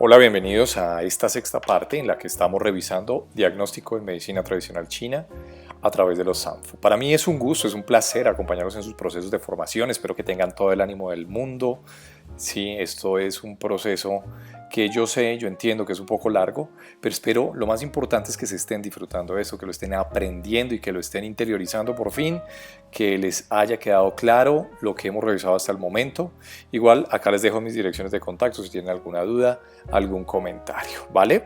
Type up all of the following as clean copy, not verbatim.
Hola, bienvenidos a esta sexta parte en la que estamos revisando diagnóstico en medicina tradicional china a través de los Sanfu. Para mí es un gusto, es un placer acompañarlos en sus procesos de formación. Espero que tengan todo el ánimo del mundo. Sí, esto es un proceso que yo sé, yo entiendo que es un poco largo, pero espero, lo más importante es que se estén disfrutando de eso, que lo estén aprendiendo y que lo estén interiorizando por fin, que les haya quedado claro lo que hemos revisado hasta el momento. Igual acá les dejo mis direcciones de contacto si tienen alguna duda, algún comentario, ¿vale?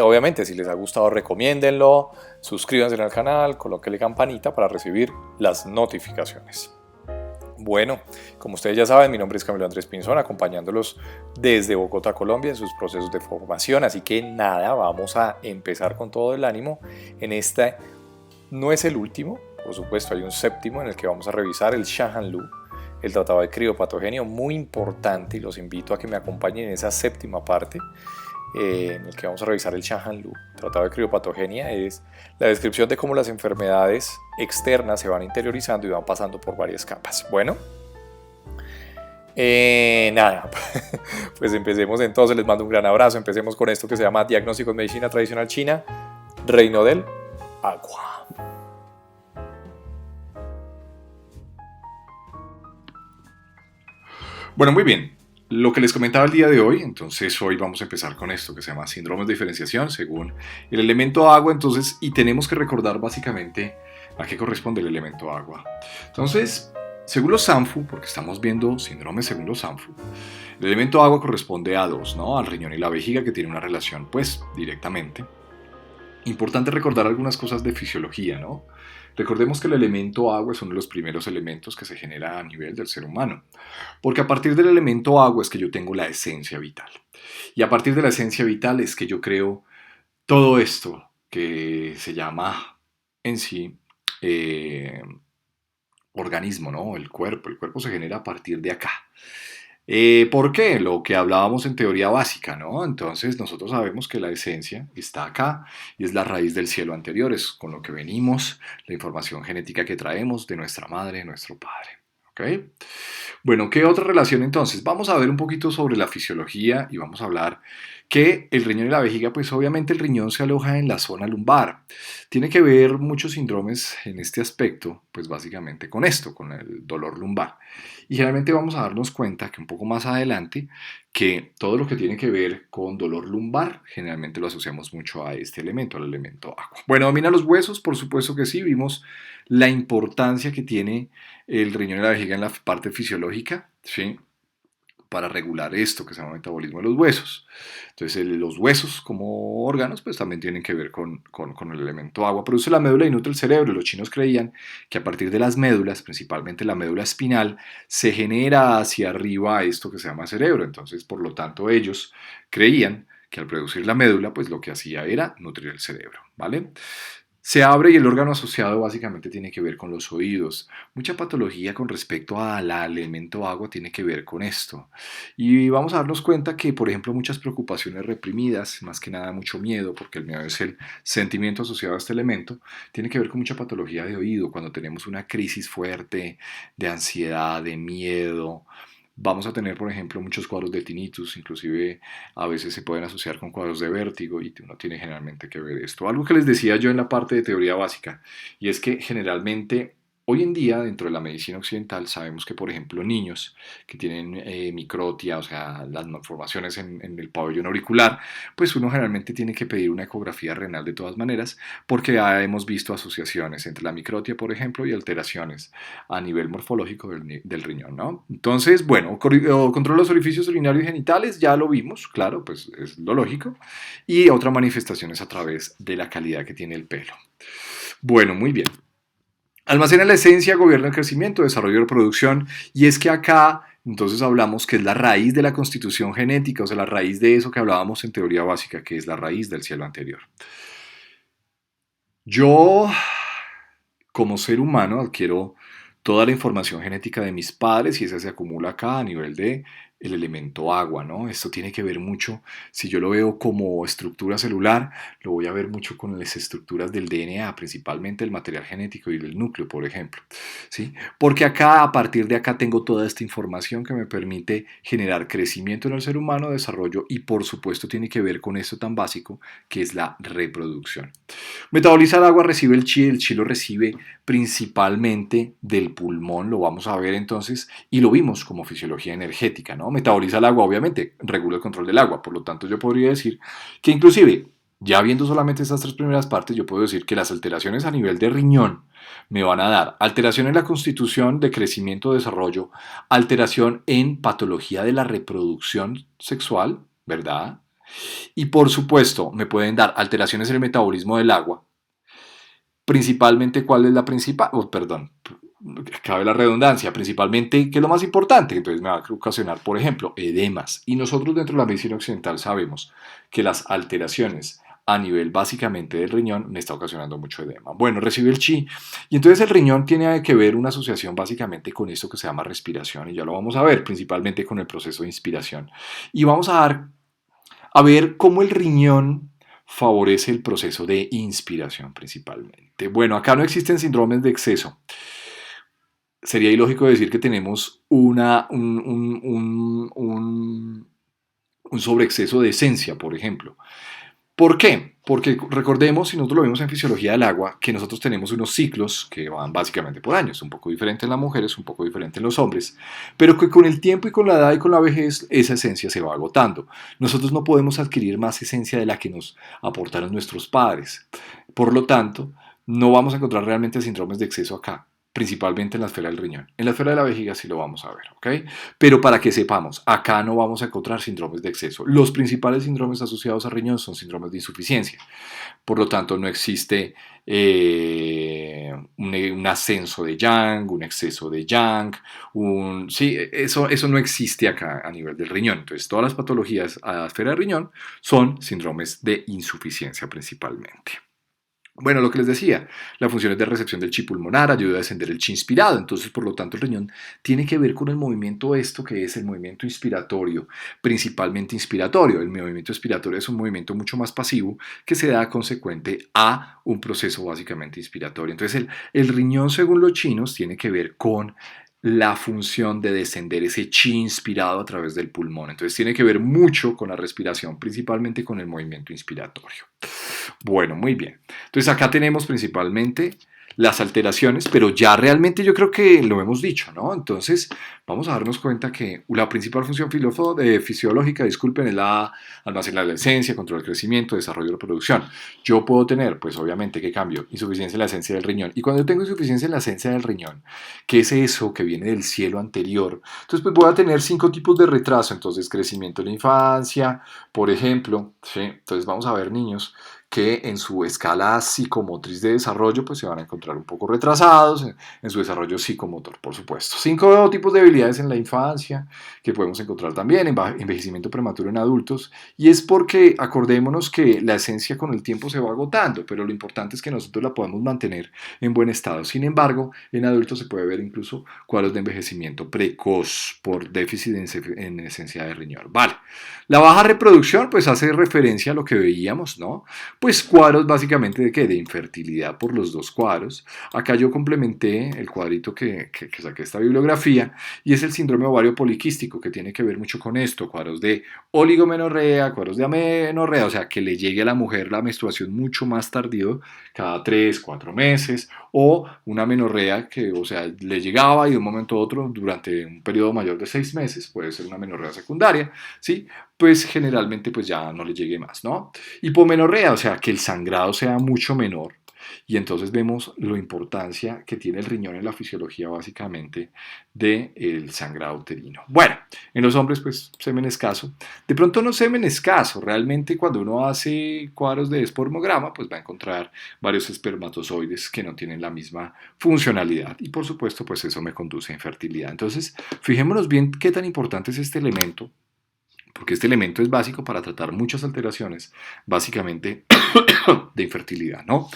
Obviamente, si les ha gustado, recomiéndenlo, suscríbanse al canal, colóquenle campanita para recibir las notificaciones. Bueno, como ustedes ya saben, mi nombre es Camilo Andrés Pinzón, acompañándolos desde Bogotá, Colombia, en sus procesos de formación. Así que nada, vamos a empezar con todo el ánimo. En este no es el último, por supuesto, hay un séptimo en el que vamos a revisar el Shanhan-Lu, el tratado de criopatogenio, muy importante, y los invito a que me acompañen en esa séptima parte. En el que vamos a revisar el Shanhan-Lu, tratado de criopatogenia, es la descripción de cómo las enfermedades externas se van interiorizando y van pasando por varias capas. Bueno, nada, pues empecemos entonces, les mando un gran abrazo, empecemos con esto que se llama Diagnóstico en Medicina Tradicional China, Reino del Agua. Bueno, muy bien. Lo que les comentaba el día de hoy, entonces hoy vamos a empezar con esto que se llama síndromes de diferenciación según el elemento agua, entonces, y tenemos que recordar básicamente a qué corresponde el elemento agua. Entonces, según los Sanfu, porque estamos viendo síndromes según los Sanfu, el elemento agua corresponde a dos, ¿no? Al riñón y la vejiga, que tiene una relación, pues, directamente. Importante recordar algunas cosas de fisiología, ¿no? Recordemos que el elemento agua es uno de los primeros elementos que se genera a nivel del ser humano, porque a partir del elemento agua es que yo tengo la esencia vital. Y a partir de la esencia vital es que yo creo todo esto que se llama en sí eh, organismo, ¿no? El cuerpo. El cuerpo se genera a partir de acá. ¿Por qué? Lo que hablábamos en teoría básica, ¿no? Entonces nosotros sabemos que la esencia está acá y es la raíz del cielo anterior, es con lo que venimos, la información genética que traemos de nuestra madre, de nuestro padre. ¿Ok? Bueno, ¿qué otra relación entonces? Vamos a ver un poquito sobre la fisiología y vamos a hablar que el riñón y la vejiga, pues obviamente el riñón se aloja en la zona lumbar. Tiene que ver muchos síndromes en este aspecto, pues básicamente con esto, con el dolor lumbar. Y generalmente vamos a darnos cuenta que un poco más adelante, que todo lo que tiene que ver con dolor lumbar, generalmente lo asociamos mucho a este elemento, al elemento agua. Bueno, domina los huesos, por supuesto que sí, vimos la importancia que tiene el riñón y la vejiga en la parte fisiológica, ¿sí? Para regular esto que se llama metabolismo de los huesos. Entonces, los huesos como órganos, pues también tienen que ver con el elemento agua. Produce la médula y nutre el cerebro. Los chinos creían que a partir de las médulas, principalmente la médula espinal, se genera hacia arriba esto que se llama cerebro. Entonces, por lo tanto, ellos creían que al producir la médula, pues lo que hacía era nutrir el cerebro, ¿vale? Se abre y el órgano asociado básicamente tiene que ver con los oídos. Mucha patología con respecto al elemento agua tiene que ver con esto. Y vamos a darnos cuenta que, por ejemplo, muchas preocupaciones reprimidas, más que nada mucho miedo, porque el miedo es el sentimiento asociado a este elemento, tiene que ver con mucha patología de oído. Cuando tenemos una crisis fuerte de ansiedad, de miedo, vamos a tener, por ejemplo, muchos cuadros de tinnitus, inclusive a veces se pueden asociar con cuadros de vértigo y uno tiene generalmente que ver esto. Algo que les decía yo en la parte de teoría básica, y es que generalmente hoy en día dentro de la medicina occidental sabemos que, por ejemplo, niños que tienen microtia, o sea, las malformaciones en el pabellón auricular, pues uno generalmente tiene que pedir una ecografía renal de todas maneras, porque ya hemos visto asociaciones entre la microtia, por ejemplo, y alteraciones a nivel morfológico del riñón, ¿no? Entonces, bueno, control los orificios urinarios y genitales, ya lo vimos, claro, pues es lo lógico, y otra manifestación es a través de la calidad que tiene el pelo. Bueno, muy bien. Almacena la esencia, gobierna el crecimiento, desarrollo y reproducción, y es que acá entonces hablamos que es la raíz de la constitución genética, o sea, la raíz de eso que hablábamos en teoría básica, que es la raíz del cielo anterior. Yo, como ser humano, adquiero toda la información genética de mis padres y esa se acumula acá a nivel de el elemento agua, ¿no? Esto tiene que ver mucho, si yo lo veo como estructura celular, lo voy a ver mucho con las estructuras del DNA, principalmente el material genético y el núcleo, por ejemplo, ¿sí? Porque acá, a partir de acá, tengo toda esta información que me permite generar crecimiento en el ser humano, desarrollo y, por supuesto, tiene que ver con esto tan básico que es la reproducción. Metaboliza el agua, recibe el chi lo recibe principalmente del pulmón, lo vamos a ver entonces, y lo vimos como fisiología energética, ¿no? Metaboliza el agua, obviamente, regula el control del agua, por lo tanto yo podría decir que inclusive, ya viendo solamente estas tres primeras partes, yo puedo decir que las alteraciones a nivel de riñón me van a dar alteración en la constitución de crecimiento, desarrollo, alteración en patología de la reproducción sexual, ¿verdad? Y por supuesto, me pueden dar alteraciones en el metabolismo del agua. Principalmente, ¿cuál es la principal? Oh, perdón, cabe la redundancia, principalmente, ¿qué es lo más importante? Entonces me va a ocasionar, por ejemplo, edemas. Y nosotros dentro de la medicina occidental sabemos que las alteraciones a nivel básicamente del riñón me está ocasionando mucho edema. Bueno, recibe el chi y entonces el riñón tiene que ver una asociación básicamente con esto que se llama respiración y ya lo vamos a ver, principalmente con el proceso de inspiración. Y vamos a ver cómo el riñón favorece el proceso de inspiración principalmente. Bueno, acá no existen síndromes de exceso. Sería ilógico decir que tenemos un sobreexceso de esencia, por ejemplo. ¿Por qué? Porque recordemos, si nosotros lo vemos en fisiología del agua, que nosotros tenemos unos ciclos que van básicamente por años, un poco diferente en las mujeres, un poco diferente en los hombres, pero que con el tiempo y con la edad y con la vejez esa esencia se va agotando. Nosotros no podemos adquirir más esencia de la que nos aportaron nuestros padres. Por lo tanto, no vamos a encontrar realmente síndromes de exceso acá, principalmente en la esfera del riñón. En la esfera de la vejiga sí lo vamos a ver, ¿ok? Pero para que sepamos, acá no vamos a encontrar síndromes de exceso. Los principales síndromes asociados a riñón son síndromes de insuficiencia. Por lo tanto, no existe un ascenso de Yang, un exceso de Yang, sí, eso no existe acá a nivel del riñón. Entonces, todas las patologías a la esfera del riñón son síndromes de insuficiencia principalmente. Bueno, lo que les decía, la función es de recepción del chi pulmonar, ayuda a descender el chi inspirado, entonces por lo tanto el riñón tiene que ver con el movimiento esto que es el movimiento inspiratorio, principalmente inspiratorio. El movimiento inspiratorio es un movimiento mucho más pasivo que se da consecuente a un proceso básicamente inspiratorio. Entonces el riñón según los chinos tiene que ver con la función de descender ese chi inspirado a través del pulmón. Entonces tiene que ver mucho con la respiración, principalmente con el movimiento inspiratorio. Bueno, muy bien. Entonces acá tenemos principalmente las alteraciones, pero ya realmente yo creo que lo hemos dicho, ¿no? Entonces vamos a darnos cuenta que la principal función fisiológica, disculpen, es la almacenar la esencia, control del crecimiento, desarrollo y reproducción. Yo puedo tener, pues obviamente, ¿qué cambio? Insuficiencia en la esencia del riñón. Y cuando yo tengo insuficiencia en la esencia del riñón, ¿qué es eso que viene del cielo anterior? Entonces pues voy a tener 5 tipos de retraso. Entonces crecimiento en la infancia, por ejemplo, ¿sí? Entonces vamos a ver niños que en su escala psicomotriz de desarrollo pues se van a encontrar un poco retrasados en su desarrollo psicomotor, por supuesto. 5 tipos de habilidades en la infancia que podemos encontrar también, envejecimiento prematuro en adultos, y es porque acordémonos que la esencia con el tiempo se va agotando, pero lo importante es que nosotros la podemos mantener en buen estado. Sin embargo, en adultos se puede ver incluso cuadros de envejecimiento precoz por déficit en esencia de riñón. Vale. La baja reproducción pues hace referencia a lo que veíamos, ¿no? Pues cuadros básicamente de qué, de infertilidad por los dos cuadros. Acá yo complementé el cuadrito que saqué de esta bibliografía y es el síndrome ovario poliquístico que tiene que ver mucho con esto, cuadros de oligomenorrea, cuadros de amenorrea, o sea que le llegue a la mujer la menstruación mucho más tardío, cada 3, 4 meses, o una menorrea que, o sea, le llegaba y de un momento a otro durante un periodo mayor de 6 meses, puede ser una menorrea secundaria, ¿sí? Pues generalmente pues ya no le llegue más, ¿no? Hipomenorrea, o sea, que el sangrado sea mucho menor. Y entonces vemos la importancia que tiene el riñón en la fisiología básicamente del sangrado uterino. Bueno, en los hombres pues semen escaso. De pronto no semen escaso, realmente cuando uno hace cuadros de espermograma pues va a encontrar varios espermatozoides que no tienen la misma funcionalidad y por supuesto pues eso me conduce a infertilidad. Entonces fijémonos bien qué tan importante es este elemento porque este elemento es básico para tratar muchas alteraciones, básicamente de infertilidad, ¿no?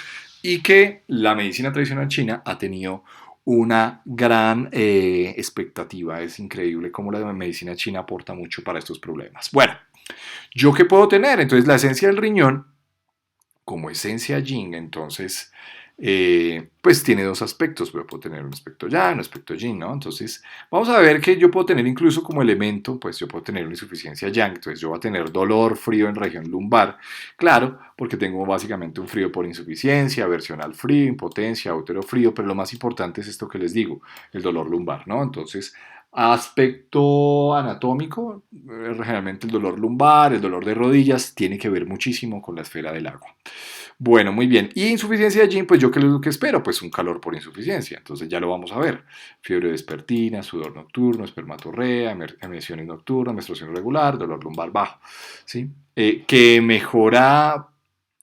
Y que la medicina tradicional china ha tenido una gran expectativa. Es increíble cómo la medicina china aporta mucho para estos problemas. Bueno, ¿yo qué puedo tener? Entonces, la esencia del riñón, como esencia yin, entonces, pues tiene dos aspectos. Yo puedo tener un aspecto yang, un aspecto yin, ¿no? Entonces, vamos a ver que yo puedo tener incluso como elemento, pues yo puedo tener una insuficiencia yang. Entonces, yo voy a tener dolor, frío en región lumbar. Claro, porque tengo básicamente un frío por insuficiencia, aversión al frío, impotencia, útero frío, pero lo más importante es esto que les digo, el dolor lumbar, ¿no? Entonces, aspecto anatómico, generalmente el dolor lumbar, el dolor de rodillas, tiene que ver muchísimo con la esfera del agua. Bueno, muy bien. Y insuficiencia de Yin, pues yo qué es lo que espero, pues un calor por insuficiencia. Entonces ya lo vamos a ver. Fiebre vespertina, sudor nocturno, espermatorrea, emisiones nocturnas, menstruación irregular, dolor lumbar bajo. ¿Sí? Que mejora,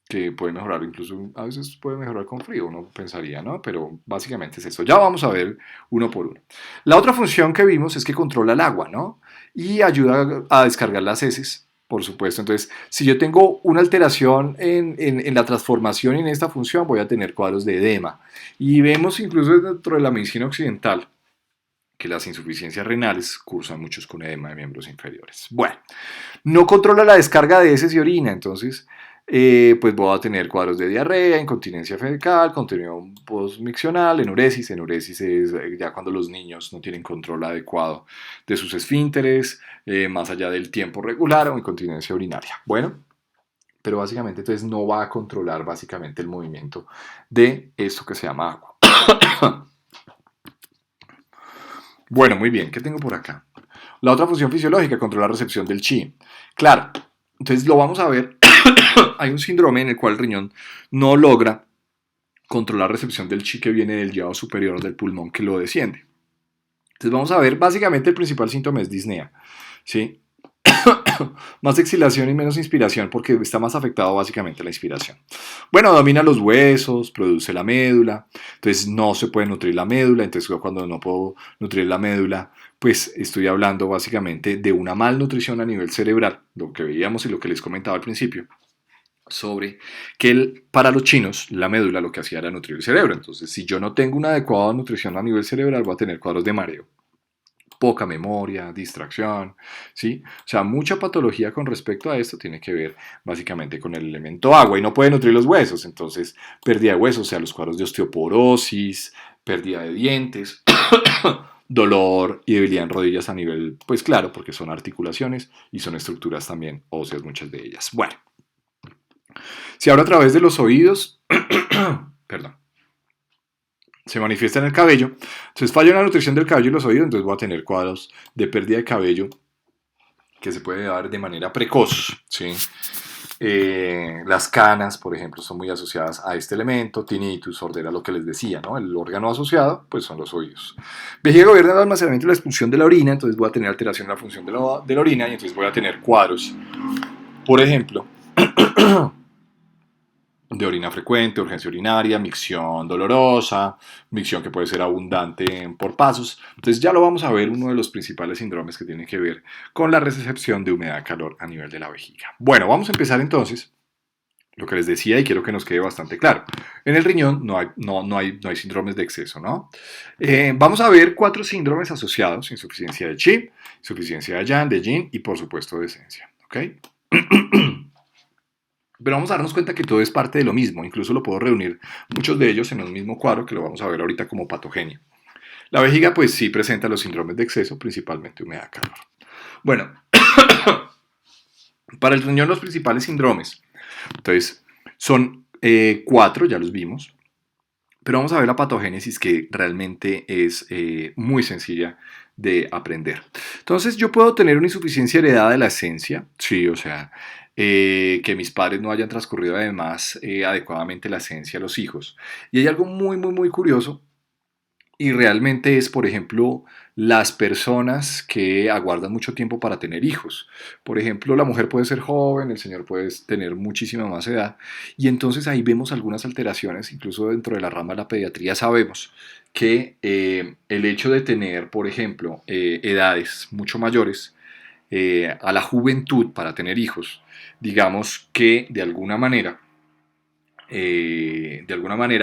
que puede mejorar incluso, a veces puede mejorar con frío, uno pensaría, ¿no? Pero básicamente es eso. Ya vamos a ver uno por uno. La otra función que vimos es que controla el agua, ¿no? Y ayuda a descargar las heces, por supuesto. Entonces, si yo tengo una alteración en la transformación y en esta función, voy a tener cuadros de edema. Y vemos incluso dentro de la medicina occidental que las insuficiencias renales cursan muchos con edema de miembros inferiores. Bueno, no controla la descarga de heces y orina, entonces pues voy a tener cuadros de diarrea, incontinencia fecal, contenido postmiccional, enuresis. Enuresis es ya cuando los niños no tienen control adecuado de sus esfínteres, más allá del tiempo regular o incontinencia urinaria. Bueno, pero básicamente entonces no va a controlar básicamente el movimiento de esto que se llama agua. Bueno, muy bien, ¿qué tengo por acá? La otra función fisiológica, controlar la recepción del chi. Claro, entonces lo vamos a ver. Hay un síndrome en el cual el riñón no logra controlar la recepción del chi que viene del llado superior del pulmón que lo desciende. Entonces vamos a ver, básicamente el principal síntoma es disnea, ¿sí? Más exhalación y menos inspiración porque está más afectado básicamente la inspiración. Bueno, domina los huesos, produce la médula, entonces no se puede nutrir la médula, entonces cuando no puedo nutrir la médula, pues estoy hablando básicamente de una malnutrición a nivel cerebral, lo que veíamos y lo que les comentaba al principio, sobre que para los chinos la médula lo que hacía era nutrir el cerebro. Entonces, si yo no tengo una adecuada nutrición a nivel cerebral, voy a tener cuadros de mareo, poca memoria, distracción, ¿sí? O sea, mucha patología con respecto a esto tiene que ver básicamente con el elemento agua y no puede nutrir los huesos, entonces pérdida de huesos, o sea, los cuadros de osteoporosis, pérdida de dientes, dolor y debilidad en rodillas a nivel, pues claro, porque son articulaciones y son estructuras también óseas muchas de ellas. Bueno, si ahora a través de los oídos, perdón, se manifiesta en el cabello, entonces falla en la nutrición del cabello y los oídos, entonces voy a tener cuadros de pérdida de cabello que se puede dar de manera precoz, ¿sí? Las canas, por ejemplo, son muy asociadas a este elemento, tinnitus, sordera, lo que les decía, ¿no? El órgano asociado, pues son los oídos. Vejiga gobierna el almacenamiento y la expulsión de la orina, entonces voy a tener alteración en la función de la orina y entonces voy a tener cuadros, por ejemplo, de orina frecuente, urgencia urinaria, micción dolorosa, micción que puede ser abundante por pasos. Entonces ya lo vamos a ver, uno de los principales síndromes que tiene que ver con la recepción de humedad-calor a nivel de la vejiga. Bueno, vamos a empezar entonces. Lo que les decía y quiero que nos quede bastante claro. En el riñón no hay síndromes de exceso, ¿no? Vamos a ver 4 síndromes asociados: insuficiencia de Qi, insuficiencia de Yang, de Yin y por supuesto de esencia, ¿ok? Pero vamos a darnos cuenta que todo es parte de lo mismo, incluso lo puedo reunir muchos de ellos en un mismo cuadro que lo vamos a ver ahorita como patogenia. La vejiga pues sí presenta los síndromes de exceso, principalmente humedad, calor. Bueno, para el riñón los principales síndromes, entonces son 4, ya los vimos, pero vamos a ver la patogénesis que realmente es muy sencilla de aprender. Entonces yo puedo tener una insuficiencia heredada de la esencia, sí, o sea, que mis padres no hayan transcurrido además adecuadamente la esencia a los hijos. Y hay algo muy, muy, muy curioso y realmente es, por ejemplo, las personas que aguardan mucho tiempo para tener hijos. Por ejemplo, la mujer puede ser joven, el señor puede tener muchísima más edad, y entonces ahí vemos algunas alteraciones, incluso dentro de la rama de la pediatría sabemos que el hecho de tener, por ejemplo, edades mucho mayores a la juventud para tener hijos, digamos que de alguna manera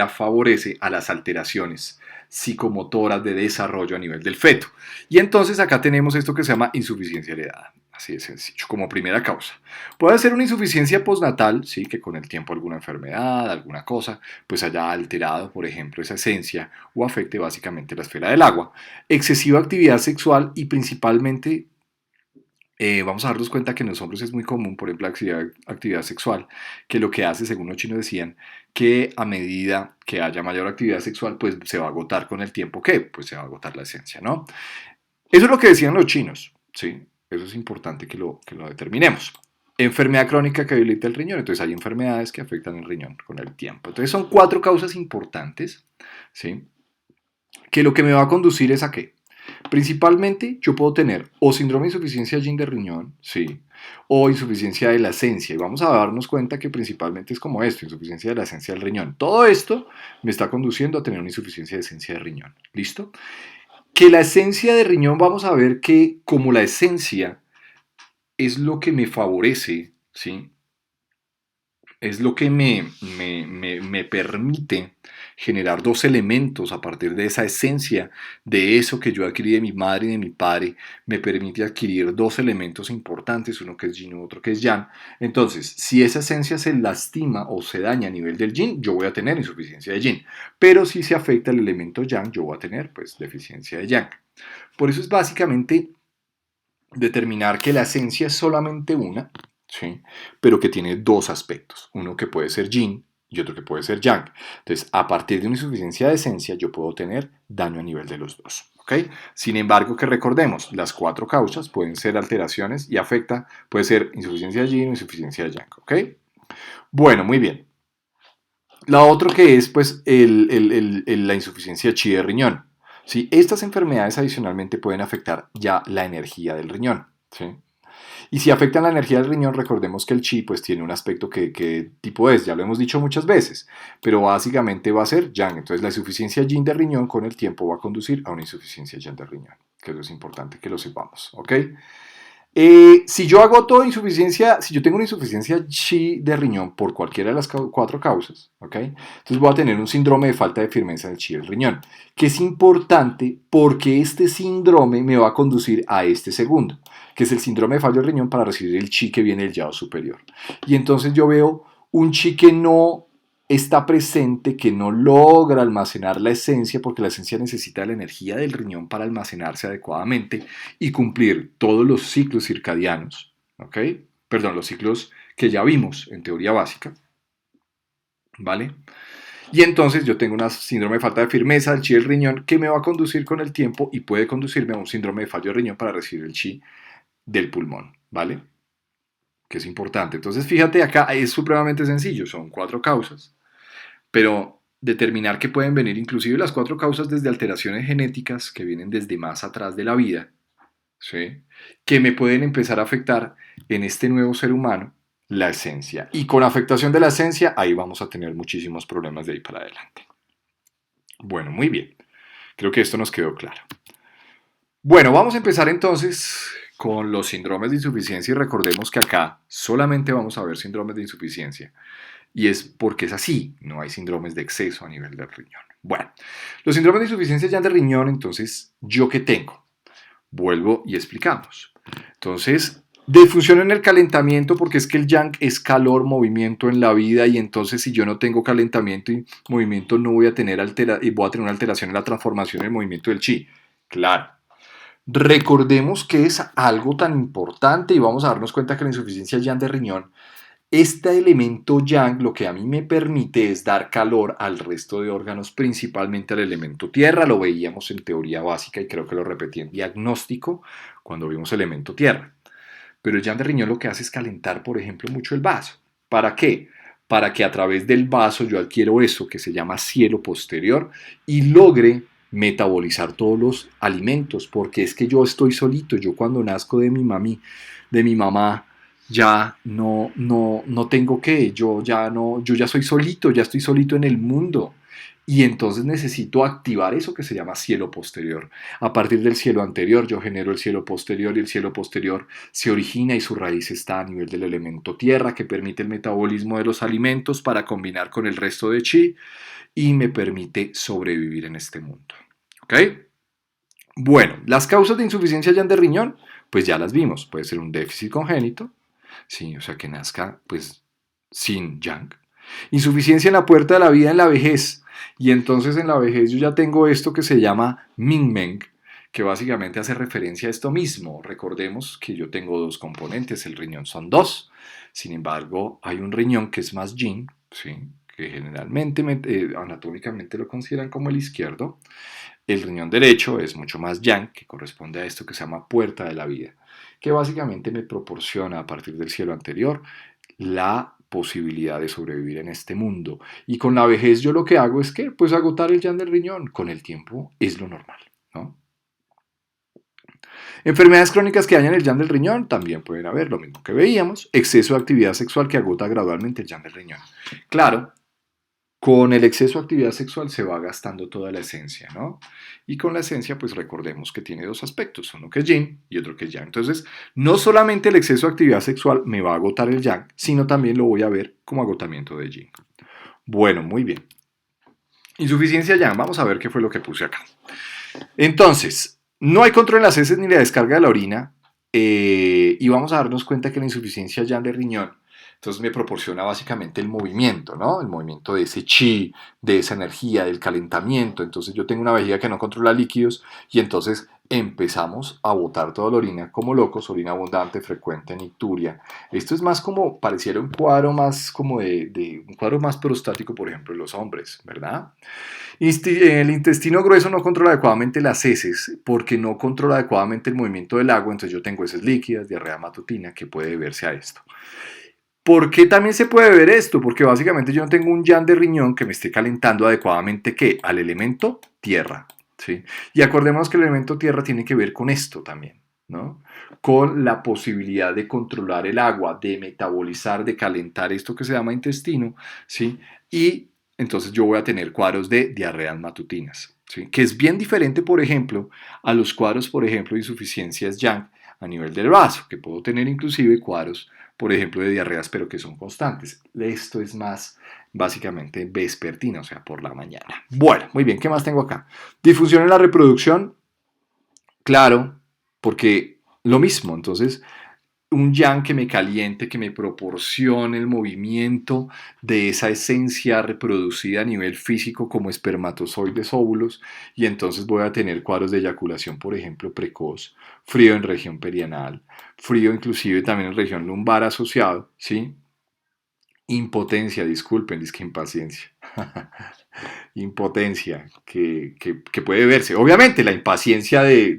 favorece a las alteraciones, psicomotoras de desarrollo a nivel del feto. Y entonces acá tenemos esto que se llama insuficiencia heredada. Así de sencillo, como primera causa. Puede ser una insuficiencia postnatal, sí, que con el tiempo alguna enfermedad, alguna cosa, pues haya alterado, por ejemplo, esa esencia o afecte básicamente la esfera del agua. Excesiva actividad sexual y principalmente vamos a darnos cuenta que en los hombres es muy común, por ejemplo, actividad sexual, que lo que hace, según los chinos decían, que a medida que haya mayor actividad sexual, pues se va a agotar con el tiempo, ¿qué? Pues se va a agotar la esencia, ¿no? Eso es lo que decían los chinos, ¿sí? Eso es importante que lo determinemos. Enfermedad crónica que debilita el riñón. Entonces hay enfermedades que afectan el riñón con el tiempo. Entonces son 4 causas importantes, ¿sí? Que lo que me va a conducir es a qué. Principalmente yo puedo tener o síndrome de insuficiencia yin de riñón, sí, o insuficiencia de la esencia. Y vamos a darnos cuenta que principalmente es como esto, insuficiencia de la esencia del riñón. Todo esto me está conduciendo a tener una insuficiencia de esencia de riñón. ¿Listo? Que la esencia de riñón, vamos a ver que como la esencia es lo que me favorece, ¿sí? Es lo que me permite generar 2 elementos a partir de esa esencia, de eso que yo adquirí de mi madre y de mi padre, me permite adquirir 2 elementos importantes, uno que es yin y otro que es yang. Entonces, si esa esencia se lastima o se daña a nivel del yin, yo voy a tener insuficiencia de yin. Pero si se afecta el elemento yang, yo voy a tener pues deficiencia de yang. Por eso es básicamente determinar que la esencia es solamente una, ¿sí? Pero que tiene 2 aspectos, uno que puede ser yin y otro que puede ser yang. Entonces, a partir de una insuficiencia de esencia, yo puedo tener daño a nivel de los dos. ¿Okay? Sin embargo, que recordemos, las 4 causas pueden ser alteraciones y afecta, puede ser insuficiencia de yin o insuficiencia de yang. ¿Okay? Bueno, muy bien. La otra que es pues la insuficiencia chi de riñón. ¿Sí? Estas enfermedades adicionalmente pueden afectar ya la energía del riñón. ¿Sí? Y si afectan la energía del riñón, recordemos que el chi pues tiene un aspecto que tipo es, ya lo hemos dicho muchas veces, pero básicamente va a ser yang. Entonces la insuficiencia yin de riñón con el tiempo va a conducir a una insuficiencia yang de riñón, que eso es importante que lo sepamos, ¿ok? Si yo agoto insuficiencia, si yo tengo una insuficiencia chi de riñón por cualquiera de las 4 causas, ¿ok? Entonces voy a tener un síndrome de falta de firmeza del chi del riñón, que es importante porque este síndrome me va a conducir a este segundo, que es el síndrome de fallo del riñón para recibir el chi que viene del yao superior. Y entonces yo veo un chi que no está presente, que no logra almacenar la esencia, porque la esencia necesita la energía del riñón para almacenarse adecuadamente y cumplir todos los ciclos circadianos, ¿ok? Perdón, los ciclos que ya vimos en teoría básica, ¿vale? Y entonces yo tengo una síndrome de falta de firmeza del chi del riñón que me va a conducir con el tiempo y puede conducirme a un síndrome de fallo de riñón para recibir el chi del pulmón, ¿vale? Que es importante. Entonces fíjate acá, es supremamente sencillo, son 4 causas, pero determinar que pueden venir inclusive las 4 causas desde alteraciones genéticas que vienen desde más atrás de la vida, ¿sí? Que me pueden empezar a afectar en este nuevo ser humano la esencia. Y con afectación de la esencia, ahí vamos a tener muchísimos problemas de ahí para adelante. Bueno, muy bien. Creo que esto nos quedó claro. Bueno, vamos a empezar entonces con los síndromes de insuficiencia y recordemos que acá solamente vamos a ver síndromes de insuficiencia. Y es porque es así, no hay síndromes de exceso a nivel del riñón. Bueno, los síndromes de insuficiencia ya de riñón, entonces, ¿yo qué tengo? Vuelvo y explicamos. Entonces, disfunción en el calentamiento, porque es que el yang es calor, movimiento en la vida, y entonces si yo no tengo calentamiento y movimiento no voy a tener voy a tener una alteración en la transformación del movimiento del chi. Claro. Recordemos que es algo tan importante y vamos a darnos cuenta que la insuficiencia yang de riñón, este elemento yang lo que a mí me permite es dar calor al resto de órganos, principalmente al elemento tierra. Lo veíamos en teoría básica y creo que lo repetí en diagnóstico cuando vimos elemento tierra. Pero el yang de riñón lo que hace es calentar, por ejemplo, mucho el vaso. ¿Para qué? Para que a través del vaso yo adquiero eso que se llama cielo posterior y logre metabolizar todos los alimentos, porque es que yo estoy solito, yo cuando nazco de mi mamá, ya no tengo que, yo ya soy solito, ya estoy solito en el mundo. Y entonces necesito activar eso que se llama cielo posterior. A partir del cielo anterior yo genero el cielo posterior y el cielo posterior se origina y su raíz está a nivel del elemento tierra que permite el metabolismo de los alimentos para combinar con el resto de chi y me permite sobrevivir en este mundo. ¿Ok? Bueno, las causas de insuficiencia yang de riñón, pues ya las vimos. Puede ser un déficit congénito, sí, o sea, que nazca pues sin yang. Insuficiencia en la puerta de la vida en la vejez. Y entonces en la vejez yo ya tengo esto que se llama Ming-Meng, que básicamente hace referencia a esto mismo. Recordemos que yo tengo dos componentes, el riñón son dos. Sin embargo, hay un riñón que es más yin, ¿sí? Que generalmente anatómicamente lo consideran como el izquierdo. El riñón derecho es mucho más yang, que corresponde a esto que se llama puerta de la vida, que básicamente me proporciona a partir del cielo anterior la posibilidad de sobrevivir en este mundo. Y con la vejez yo lo que hago es que, pues agotar el yang del riñón. Con el tiempo es lo normal, ¿no? Enfermedades crónicas que dañan el yang del riñón también pueden haber, lo mismo que veíamos. Exceso de actividad sexual que agota gradualmente el yang del riñón. Claro, con el exceso de actividad sexual se va gastando toda la esencia, ¿no? Y con la esencia, pues recordemos que tiene dos aspectos, uno que es yin y otro que es yang. Entonces, no solamente el exceso de actividad sexual me va a agotar el yang, sino también lo voy a ver como agotamiento de yin. Bueno, muy bien. Insuficiencia yang, vamos a ver qué fue lo que puse acá. Entonces, no hay control en las heces ni la descarga de la orina, y vamos a darnos cuenta que la insuficiencia yang de riñón entonces me proporciona básicamente el movimiento, ¿no? El movimiento de ese chi, de esa energía, del calentamiento. Entonces yo tengo una vejiga que no controla líquidos y entonces empezamos a botar toda la orina como locos, orina abundante, frecuente, nicturia. Esto es más como, pareciera un cuadro más como de un cuadro más prostático, por ejemplo, en los hombres, ¿verdad? El intestino grueso no controla adecuadamente las heces porque no controla adecuadamente el movimiento del agua, entonces yo tengo heces líquidas, diarrea matutina, que puede deberse a esto. ¿Por qué también se puede ver esto? Porque básicamente yo no tengo un yang de riñón que me esté calentando adecuadamente, ¿qué? Al elemento tierra, ¿sí? Y acordémonos que el elemento tierra tiene que ver con esto también, ¿no? Con la posibilidad de controlar el agua, de metabolizar, de calentar esto que se llama intestino, ¿sí? Y entonces yo voy a tener cuadros de diarreas matutinas, ¿sí? Que es bien diferente, por ejemplo, a los cuadros, por ejemplo, de insuficiencias yang a nivel del vaso, que puedo tener inclusive cuadros por ejemplo, de diarreas, pero que son constantes. Esto es más básicamente vespertina, o sea, por la mañana. Bueno, muy bien, ¿qué más tengo acá? Disfunción en la reproducción, claro, porque lo mismo, entonces, un yang que me caliente, que me proporcione el movimiento de esa esencia reproducida a nivel físico como espermatozoides, óvulos, y entonces voy a tener cuadros de eyaculación, por ejemplo, precoz, frío en región perianal, frío inclusive también en región lumbar asociado, ¿sí? Impotencia, disculpen, es que impaciencia. Impotencia que puede verse. Obviamente la impaciencia de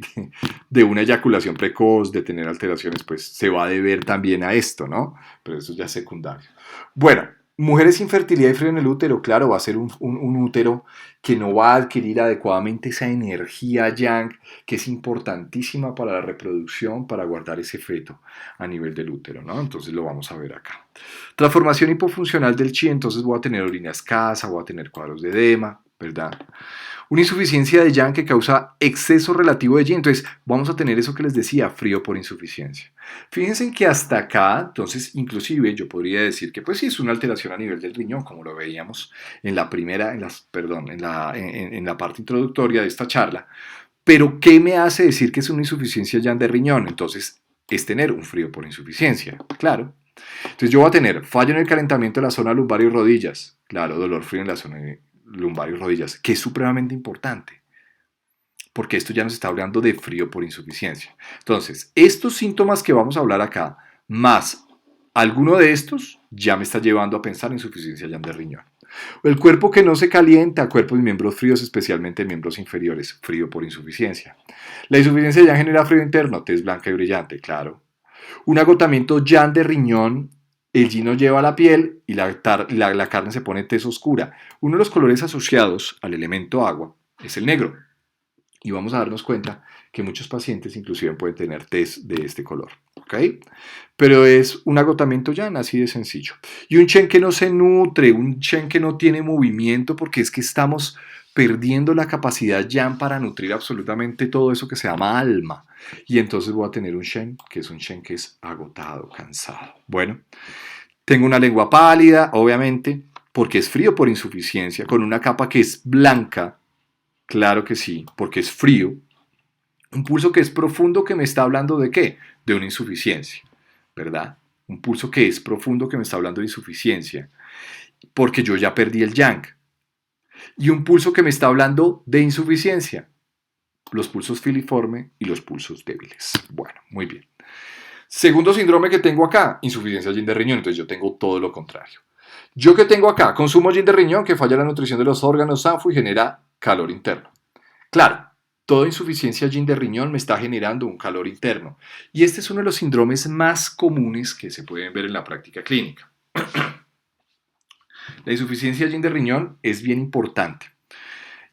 una eyaculación precoz, de tener alteraciones, pues se va a deber también a esto, ¿no? Pero eso ya es secundario. Bueno, mujeres sin fertilidad y frío en el útero, claro, va a ser un útero que no va a adquirir adecuadamente esa energía yang, que es importantísima para la reproducción, para guardar ese feto a nivel del útero, ¿no? Entonces lo vamos a ver acá. Transformación hipofuncional del chi, entonces voy a tener orina escasa, voy a tener cuadros de edema, ¿verdad? Una insuficiencia de yang que causa exceso relativo de yin. Entonces, vamos a tener eso que les decía, frío por insuficiencia. Fíjense que hasta acá, entonces, inclusive yo podría decir que pues sí es una alteración a nivel del riñón, como lo veíamos en la primera, en la parte introductoria de esta charla. Pero, ¿qué me hace decir que es una insuficiencia yang de riñón? Entonces, es tener un frío por insuficiencia, claro. Entonces yo voy a tener fallo en el calentamiento de la zona lumbar y rodillas. Claro, dolor frío en la zona lumbar y rodillas, que es supremamente importante. Porque esto ya nos está hablando de frío por insuficiencia. Entonces, estos síntomas que vamos a hablar acá, más alguno de estos, ya me está llevando a pensar en insuficiencia yang de riñón. El cuerpo que no se calienta, cuerpos y miembros fríos, especialmente miembros inferiores, frío por insuficiencia. La insuficiencia yang genera frío interno, tez blanca y brillante, claro. Un agotamiento yang de riñón, el yin nos lleva a la piel y la carne se pone tez oscura. Uno de los colores asociados al elemento agua es el negro. Y vamos a darnos cuenta que muchos pacientes inclusive pueden tener tez de este color. ¿Ok? Pero es un agotamiento yang, así de sencillo. Y un Shen que no se nutre, un Shen que no tiene movimiento, porque es que estamos perdiendo la capacidad yang para nutrir absolutamente todo eso que se llama alma. Y entonces voy a tener un Shen que es agotado, cansado. Bueno, tengo una lengua pálida, obviamente, porque es frío por insuficiencia, con una capa que es blanca, Claro que sí, porque es frío. Un pulso que es profundo que me está hablando de qué? De una insuficiencia, ¿verdad? Un pulso que es profundo que me está hablando de insuficiencia, porque yo ya perdí el yang. Y un pulso que me está hablando de insuficiencia, los pulsos filiforme y los pulsos débiles. Bueno, muy bien. Segundo síndrome que tengo acá, insuficiencia yin de riñón, entonces yo tengo todo lo contrario. Yo que tengo acá, consumo yin de riñón que falla la nutrición de los órganos sanfu y genera calor interno. Claro, toda insuficiencia yin de riñón me está generando un calor interno. Y este es uno de los síndromes más comunes que se pueden ver en la práctica clínica. La insuficiencia yin de riñón es bien importante.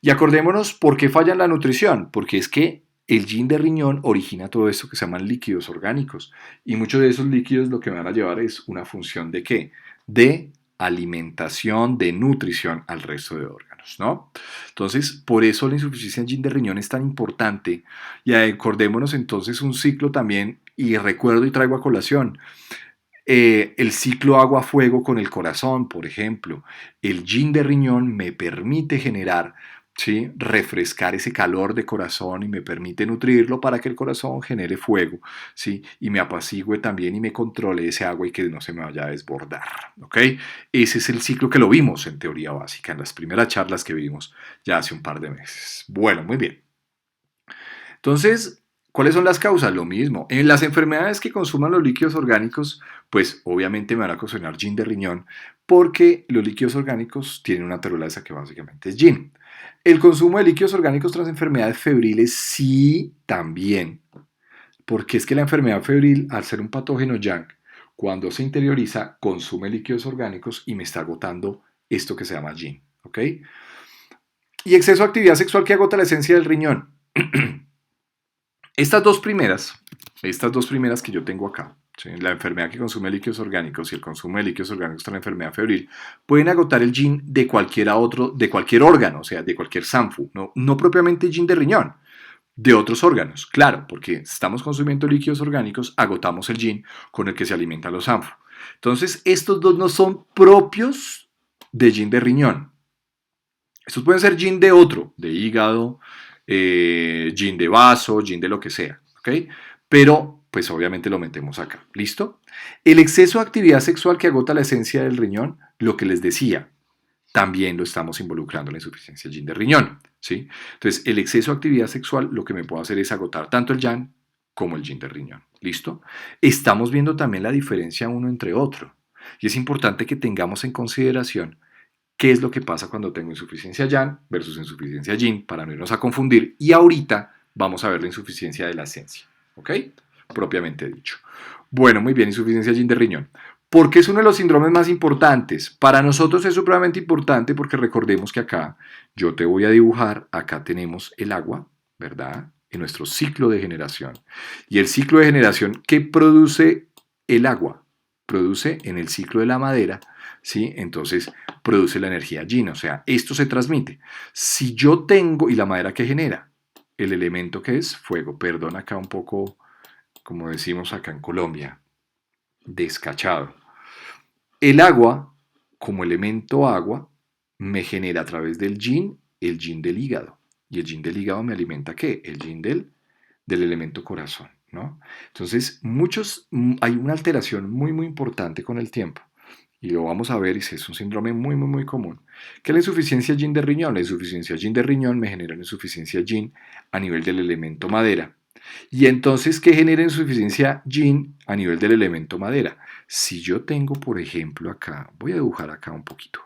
Y acordémonos por qué falla en la nutrición, porque es que el yin de riñón origina todo esto que se llaman líquidos orgánicos. Y muchos de esos líquidos lo que me van a llevar es una función de ¿qué? De alimentación, de nutrición al resto de órganos, ¿no? Entonces, por eso la insuficiencia yin de riñón es tan importante. Y acordémonos entonces un ciclo también, y recuerdo y traigo a colación, el ciclo agua-fuego con el corazón, por ejemplo. El yin de riñón me permite generar, ¿sí? Refrescar ese calor de corazón y me permite nutrirlo para que el corazón genere fuego, ¿sí? Y me apacigüe también y me controle ese agua y que no se me vaya a desbordar, ¿ok? Ese es el ciclo que lo vimos en teoría básica, en las primeras charlas que vimos ya hace un par de meses. Bueno, muy bien. Entonces, ¿cuáles son las causas? Lo mismo. En las enfermedades que consuman los líquidos orgánicos, pues obviamente me van a ocasionar yin de riñón, porque los líquidos orgánicos tienen una taurolasa que básicamente es yin. El consumo de líquidos orgánicos tras enfermedades febriles sí también, porque es que la enfermedad febril, al ser un patógeno yang, cuando se interioriza, consume líquidos orgánicos y me está agotando esto que se llama yin, ¿ok? Y exceso de actividad sexual que agota la esencia del riñón. Estas dos primeras que yo tengo acá, ¿sí? La enfermedad que consume líquidos orgánicos y el consumo de líquidos orgánicos tras la enfermedad febril, pueden agotar el yin de de cualquier órgano, o sea, de cualquier sanfu, no propiamente yin de riñón, de otros órganos, claro, porque estamos consumiendo líquidos orgánicos, agotamos el yin con el que se alimentan los sanfu. Entonces, estos dos no son propios de yin de riñón. Estos pueden ser yin de otro, de hígado, yin de vaso, yin de lo que sea, ¿ok? Pero, pues obviamente lo metemos acá, ¿listo? El exceso de actividad sexual que agota la esencia del riñón, lo que les decía, también lo estamos involucrando en la insuficiencia yin de riñón, ¿sí? Entonces, el exceso de actividad sexual lo que me puede hacer es agotar tanto el yang como el yin de riñón, ¿listo? Estamos viendo también la diferencia uno entre otro. Y es importante que tengamos en consideración qué es lo que pasa cuando tengo insuficiencia yang versus insuficiencia yin para no irnos a confundir. Y ahorita vamos a ver la insuficiencia de la esencia, ¿ok? Propiamente dicho. Bueno, muy bien, insuficiencia yin de riñón. ¿Por qué es uno de los síndromes más importantes? Para nosotros es supremamente importante porque recordemos que acá yo te voy a dibujar, acá tenemos el agua, ¿verdad? En nuestro ciclo de generación. Y el ciclo de generación, ¿qué produce el agua? Produce en el ciclo de la madera, ¿sí? Entonces produce la energía yin, o sea, esto se transmite. Si yo tengo, ¿y la madera qué genera? El elemento que es fuego, perdón acá un poco, como decimos acá en Colombia, descachado. El agua, como elemento agua, me genera a través del yin el yin del hígado. Y el yin del hígado me alimenta ¿qué? El yin del elemento corazón, ¿no? Entonces, hay una alteración muy importante con el tiempo. Y lo vamos a ver, y es un síndrome muy común. ¿Qué es la insuficiencia yin de riñón? La insuficiencia yin de riñón me genera una insuficiencia yin a nivel del elemento madera. Y entonces, ¿qué genera insuficiencia yin a nivel del elemento madera? Si yo tengo, por ejemplo, acá, voy a dibujar acá un poquito,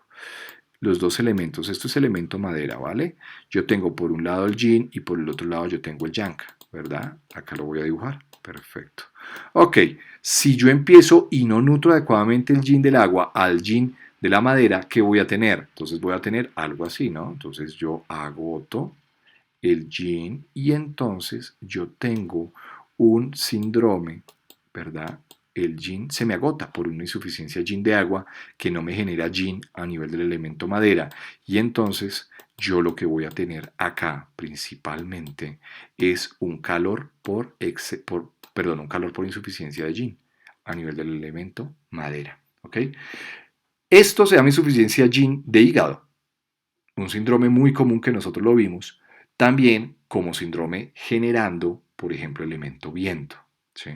los dos elementos, esto es elemento madera, ¿vale? Yo tengo por un lado el yin y por el otro lado yo tengo el yang, ¿verdad? Acá lo voy a dibujar, perfecto. Ok, si yo empiezo y no nutro adecuadamente el yin del agua al yin de la madera, ¿qué voy a tener? Entonces voy a tener algo así, ¿no? Entonces yo agoto el yin y entonces yo tengo un síndrome, ¿verdad? El yin se me agota por una insuficiencia yin de agua que no me genera yin a nivel del elemento madera y entonces yo lo que voy a tener acá principalmente es un calor un calor por insuficiencia de yin a nivel del elemento madera, ¿ok? Esto se llama insuficiencia yin de hígado, un síndrome muy común que nosotros lo vimos también como síndrome generando, por ejemplo, elemento viento, ¿sí?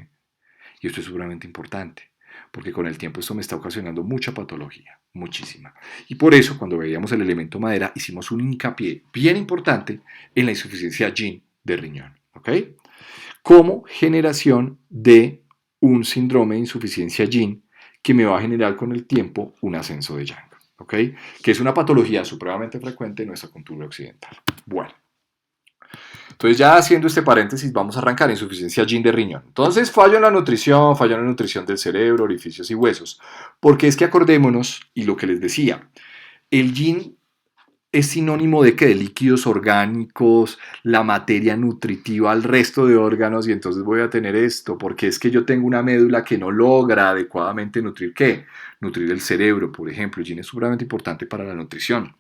Y esto es sumamente importante, porque con el tiempo esto me está ocasionando mucha patología, muchísima. Y por eso, cuando veíamos el elemento madera, hicimos un hincapié bien importante en la insuficiencia Yin de riñón, ¿ok? Como generación de un síndrome de insuficiencia Yin que me va a generar con el tiempo un ascenso de Yang, ¿ok? Que es una patología supremamente frecuente en nuestra cultura occidental. Bueno. Entonces ya haciendo este paréntesis vamos a arrancar insuficiencia Yin de riñón. Entonces fallo en la nutrición del cerebro, orificios y huesos. Porque es que acordémonos, y lo que les decía, el Yin es sinónimo de que de líquidos orgánicos, la materia nutritiva al resto de órganos y entonces voy a tener esto, porque es que yo tengo una médula que no logra adecuadamente nutrir ¿qué? Nutrir el cerebro, por ejemplo. El Yin es sumamente importante para la nutrición.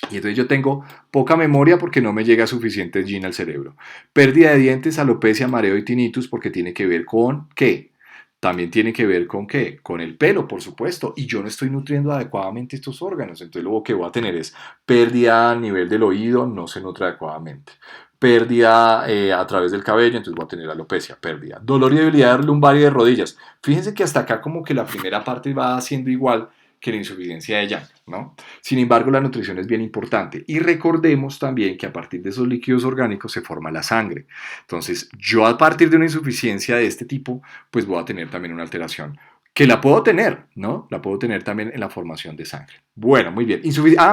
Y entonces yo tengo poca memoria porque no me llega suficiente Yin al cerebro. Pérdida de dientes, alopecia, mareo y tinnitus porque tiene que ver con ¿qué? También tiene que ver con ¿qué? Con el pelo, por supuesto. Y yo no estoy nutriendo adecuadamente estos órganos. Entonces lo que voy a tener es pérdida a nivel del oído, no se nutre adecuadamente. Pérdida a través del cabello, entonces voy a tener alopecia, pérdida. Dolor y debilidad lumbar y de rodillas. Fíjense que hasta acá como que la primera parte va siendo igual que la insuficiencia de Yang, ¿no? Sin embargo, la nutrición es bien importante y recordemos también que a partir de esos líquidos orgánicos se forma la sangre. Entonces, yo a partir de una insuficiencia de este tipo, pues voy a tener también una alteración que la puedo tener, ¿no? La puedo tener también en la formación de sangre. Bueno, muy bien.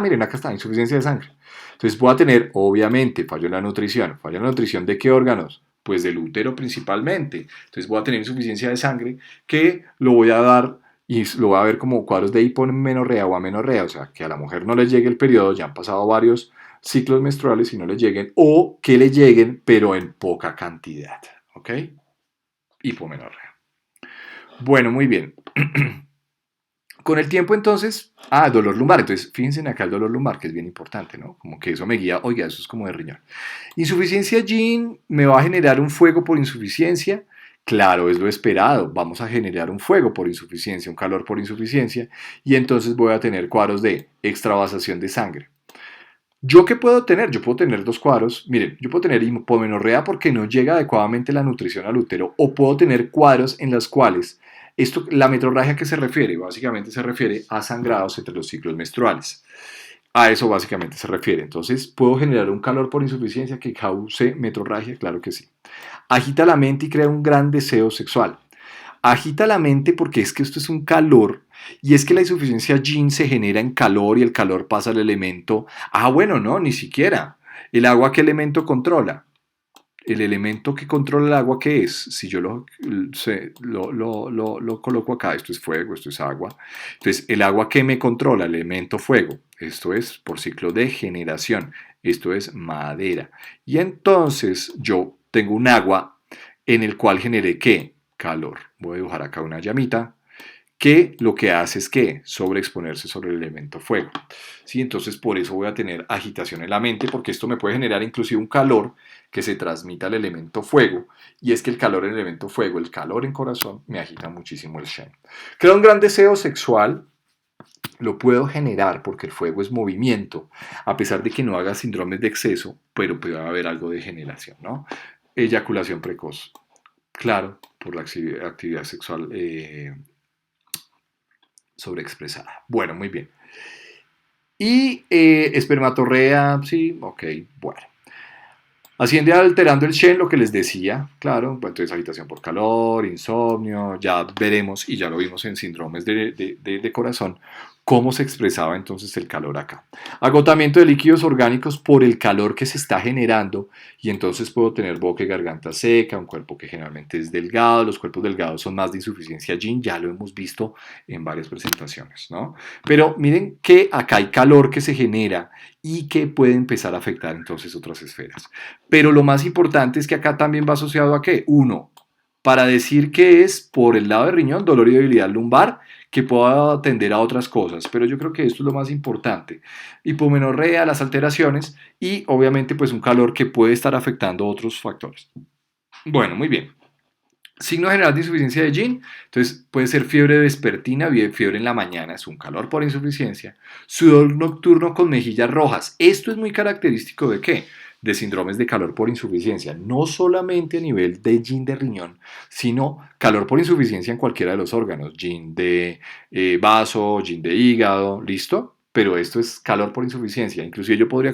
Miren, acá está, insuficiencia de sangre. Entonces, voy a tener, obviamente, fallo en la nutrición. ¿Fallo en la nutrición de qué órganos? Pues del útero principalmente. Entonces, voy a tener insuficiencia de sangre que lo voy a dar y lo va a ver como cuadros de hipomenorrea o amenorrea, o sea, que a la mujer no le llegue el periodo, ya han pasado varios ciclos menstruales y no le lleguen, o que le lleguen, pero en poca cantidad, ¿ok? Hipomenorrea. Bueno, muy bien. Con el tiempo entonces, dolor lumbar, entonces fíjense en acá el dolor lumbar, que es bien importante, ¿no? Como que eso me guía, oiga, eso es como de riñón. Insuficiencia Yin me va a generar un fuego por insuficiencia. Claro, es lo esperado. Vamos a generar un fuego por insuficiencia, un calor por insuficiencia, y entonces voy a tener cuadros de extravasación de sangre. ¿Yo qué puedo tener? Yo puedo tener dos cuadros. Miren, yo puedo tener hipomenorrea porque no llega adecuadamente la nutrición al útero, o puedo tener cuadros en los cuales la metrorragia que se refiere, básicamente se refiere a sangrados entre los ciclos menstruales. A eso básicamente se refiere. Entonces, ¿puedo generar un calor por insuficiencia que cause metrorragia? Claro que sí. Agita la mente y crea un gran deseo sexual. Agita la mente porque es que esto es un calor y es que la insuficiencia Yin se genera en calor y el calor pasa al elemento. Bueno, no, ni siquiera. ¿El agua qué elemento controla? El elemento que controla el agua, ¿qué es? Si yo lo coloco acá, esto es fuego, esto es agua. Entonces, el agua que me controla, el elemento fuego, esto es por ciclo de generación, esto es madera. Y entonces yo tengo un agua en el cual generé ¿qué? Calor. Voy a dibujar acá una llamita que lo que hace es que sobreexponerse sobre el elemento fuego. ¿Sí? Entonces por eso voy a tener agitación en la mente, porque esto me puede generar inclusive un calor que se transmita al elemento fuego, y es que el calor en el elemento fuego, el calor en corazón, me agita muchísimo el Shen. Crea un gran deseo sexual, lo puedo generar porque el fuego es movimiento, a pesar de que no haga síndromes de exceso, pero puede haber algo de generación, ¿no? Eyaculación precoz, claro, por la actividad sexual sobreexpresada. Bueno, muy bien. Y espermatorrea, sí, ok, bueno. Asciende alterando el Shen, lo que les decía, claro, entonces agitación por calor, insomnio, ya veremos y ya lo vimos en síndromes de corazón, cómo se expresaba entonces el calor acá. Agotamiento de líquidos orgánicos por el calor que se está generando y entonces puedo tener boca y garganta seca, un cuerpo que generalmente es delgado, los cuerpos delgados son más de insuficiencia Yin, ya lo hemos visto en varias presentaciones, ¿no? Pero miren que acá hay calor que se genera y que puede empezar a afectar entonces otras esferas. Pero lo más importante es que acá también va asociado a ¿qué? Uno, para decir que es por el lado de riñón, dolor y debilidad lumbar, que pueda atender a otras cosas, pero yo creo que esto es lo más importante. Hipomenorrea, las alteraciones y obviamente pues un calor que puede estar afectando otros factores. Bueno, muy bien. Signo general de insuficiencia de Yin, entonces puede ser fiebre vespertina, fiebre en la mañana, es un calor por insuficiencia, sudor nocturno con mejillas rojas. Esto es muy característico de ¿qué? de síndromes de calor por insuficiencia, no solamente a nivel de yin de riñón, sino calor por insuficiencia en cualquiera de los órganos, yin de vaso, yin de hígado, ¿listo? Pero esto es calor por insuficiencia. Inclusive yo podría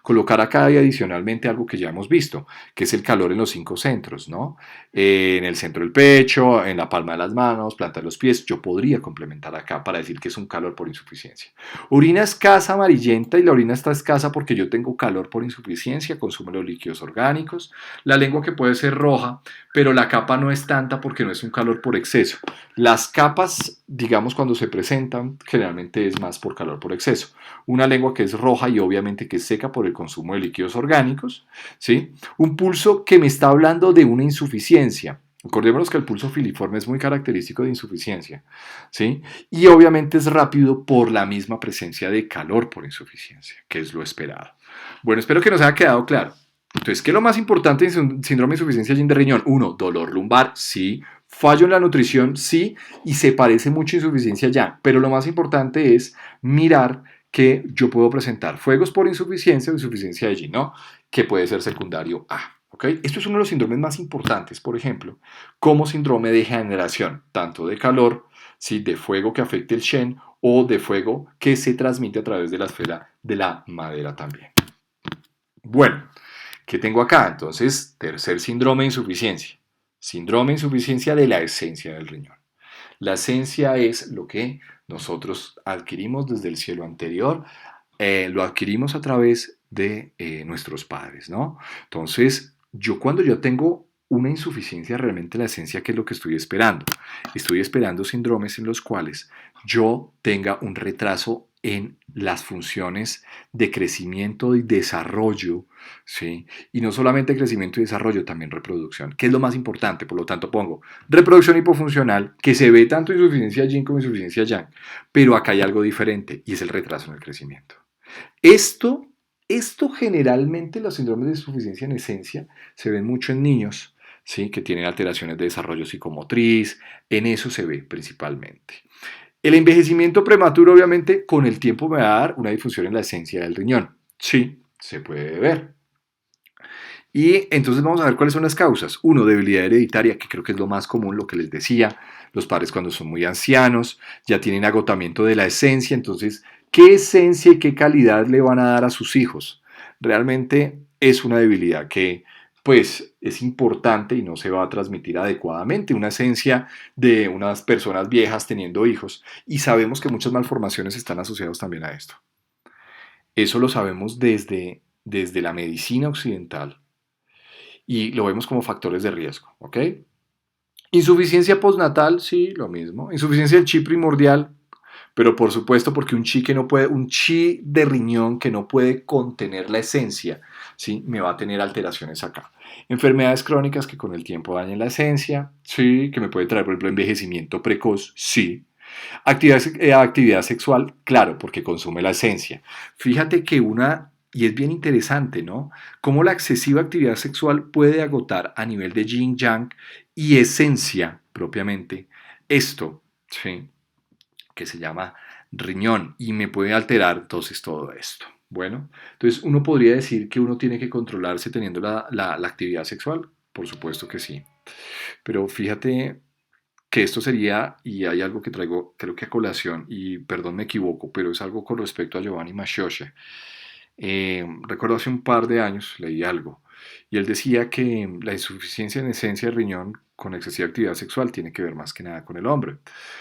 colocar acá y adicionalmente algo que ya hemos visto, que es el calor en los 5 centros, ¿no? En el centro del pecho, en la palma de las manos, planta de los pies. Yo podría complementar acá para decir que es un calor por insuficiencia. Orina escasa, amarillenta, y la orina está escasa porque yo tengo calor por insuficiencia, consumo los líquidos orgánicos. La lengua que puede ser roja, pero la capa no es tanta porque no es un calor por exceso. Las capas, digamos, cuando se presentan, generalmente es más por calor por exceso. Una lengua que es roja y obviamente que es seca por el consumo de líquidos orgánicos, ¿sí? Un pulso que me está hablando de una insuficiencia. Acordémonos que el pulso filiforme es muy característico de insuficiencia, ¿sí? Y obviamente es rápido por la misma presencia de calor por insuficiencia, que es lo esperado. Bueno, espero que nos haya quedado claro. Entonces, ¿qué es lo más importante en síndrome de insuficiencia yin de riñón? Uno, dolor lumbar, sí. Fallo en la nutrición, sí. Y se parece mucho a insuficiencia yang. Pero lo más importante es mirar que yo puedo presentar fuegos por insuficiencia o insuficiencia de yin, ¿no? Que puede ser secundario A. ¿Okay? Esto es uno de los síndromes más importantes, por ejemplo, como síndrome de generación, tanto de calor, ¿sí? De fuego que afecte el Shen o de fuego que se transmite a través de la esfera de la madera también. Bueno, ¿qué tengo acá? Entonces, tercer síndrome de insuficiencia. Síndrome de insuficiencia de la esencia del riñón. La esencia es lo que nosotros adquirimos desde el cielo anterior, lo adquirimos a través de nuestros padres, ¿no? Entonces, cuando yo tengo una insuficiencia realmente la esencia, ¿qué es lo que estoy esperando? Estoy esperando síndromes en los cuales yo tenga un retraso en las funciones de crecimiento y desarrollo, ¿sí? Y no solamente crecimiento y desarrollo, también reproducción, que es lo más importante. Por lo tanto, pongo reproducción hipofuncional, que se ve tanto insuficiencia yin como insuficiencia yang, pero acá hay algo diferente y es el retraso en el crecimiento. Esto, esto generalmente los síndromes de insuficiencia en esencia se ven mucho en niños, ¿sí? Que tienen alteraciones de desarrollo psicomotriz, en eso se ve principalmente. El envejecimiento prematuro, obviamente, con el tiempo me va a dar una disfunción en la esencia del riñón. Sí, se puede ver. Y entonces vamos a ver cuáles son las causas. Uno, debilidad hereditaria, que creo que es lo más común, lo que les decía. Los padres cuando son muy ancianos ya tienen agotamiento de la esencia. Entonces, ¿qué esencia y qué calidad le van a dar a sus hijos? Realmente es una debilidad que pues es importante y no se va a transmitir adecuadamente. Una esencia de unas personas viejas teniendo hijos. Y sabemos que muchas malformaciones están asociadas también a esto. Eso lo sabemos desde la medicina occidental y lo vemos como factores de riesgo, ¿ok? Insuficiencia postnatal, sí, lo mismo. Insuficiencia del chi primordial, pero por supuesto porque un chi de riñón que no puede contener la esencia, sí, me va a tener alteraciones acá. Enfermedades crónicas que con el tiempo dañen la esencia, sí, que me puede traer, por ejemplo, envejecimiento precoz, sí. Actividad sexual, claro, porque consume la esencia. Fíjate que y es bien interesante, ¿no? Cómo la excesiva actividad sexual puede agotar a nivel de yin yang y esencia propiamente esto, ¿sí? Que se llama riñón y me puede alterar entonces todo esto. Bueno, entonces uno podría decir que uno tiene que controlarse teniendo la actividad sexual, por supuesto que sí, pero fíjate que esto sería, y hay algo que traigo, creo que a colación, y perdón me equivoco, pero es algo con respecto a Giovanni Mascioscia. Recuerdo hace un par de años leí algo, y él decía que la insuficiencia en esencia del riñón con excesiva actividad sexual tiene que ver más que nada con el hombre.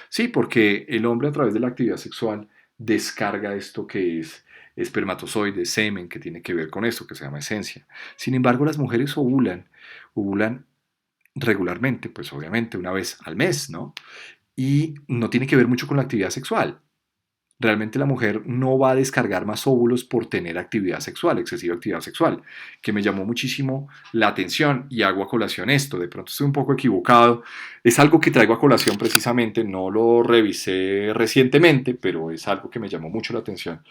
Sí, porque el hombre a través de la actividad sexual descarga esto que es espermatozoide, semen, que tiene que ver con esto, que se llama esencia. Sin embargo, las mujeres ovulan regularmente, pues obviamente una vez al mes, ¿no? Y no tiene que ver mucho con la actividad sexual. Realmente la mujer no va a descargar más óvulos por tener actividad sexual, excesiva actividad sexual, que me llamó muchísimo la atención y hago a colación esto. De pronto estoy un poco equivocado. Es algo que traigo a colación precisamente, no lo revisé recientemente, pero es algo que me llamó mucho la atención.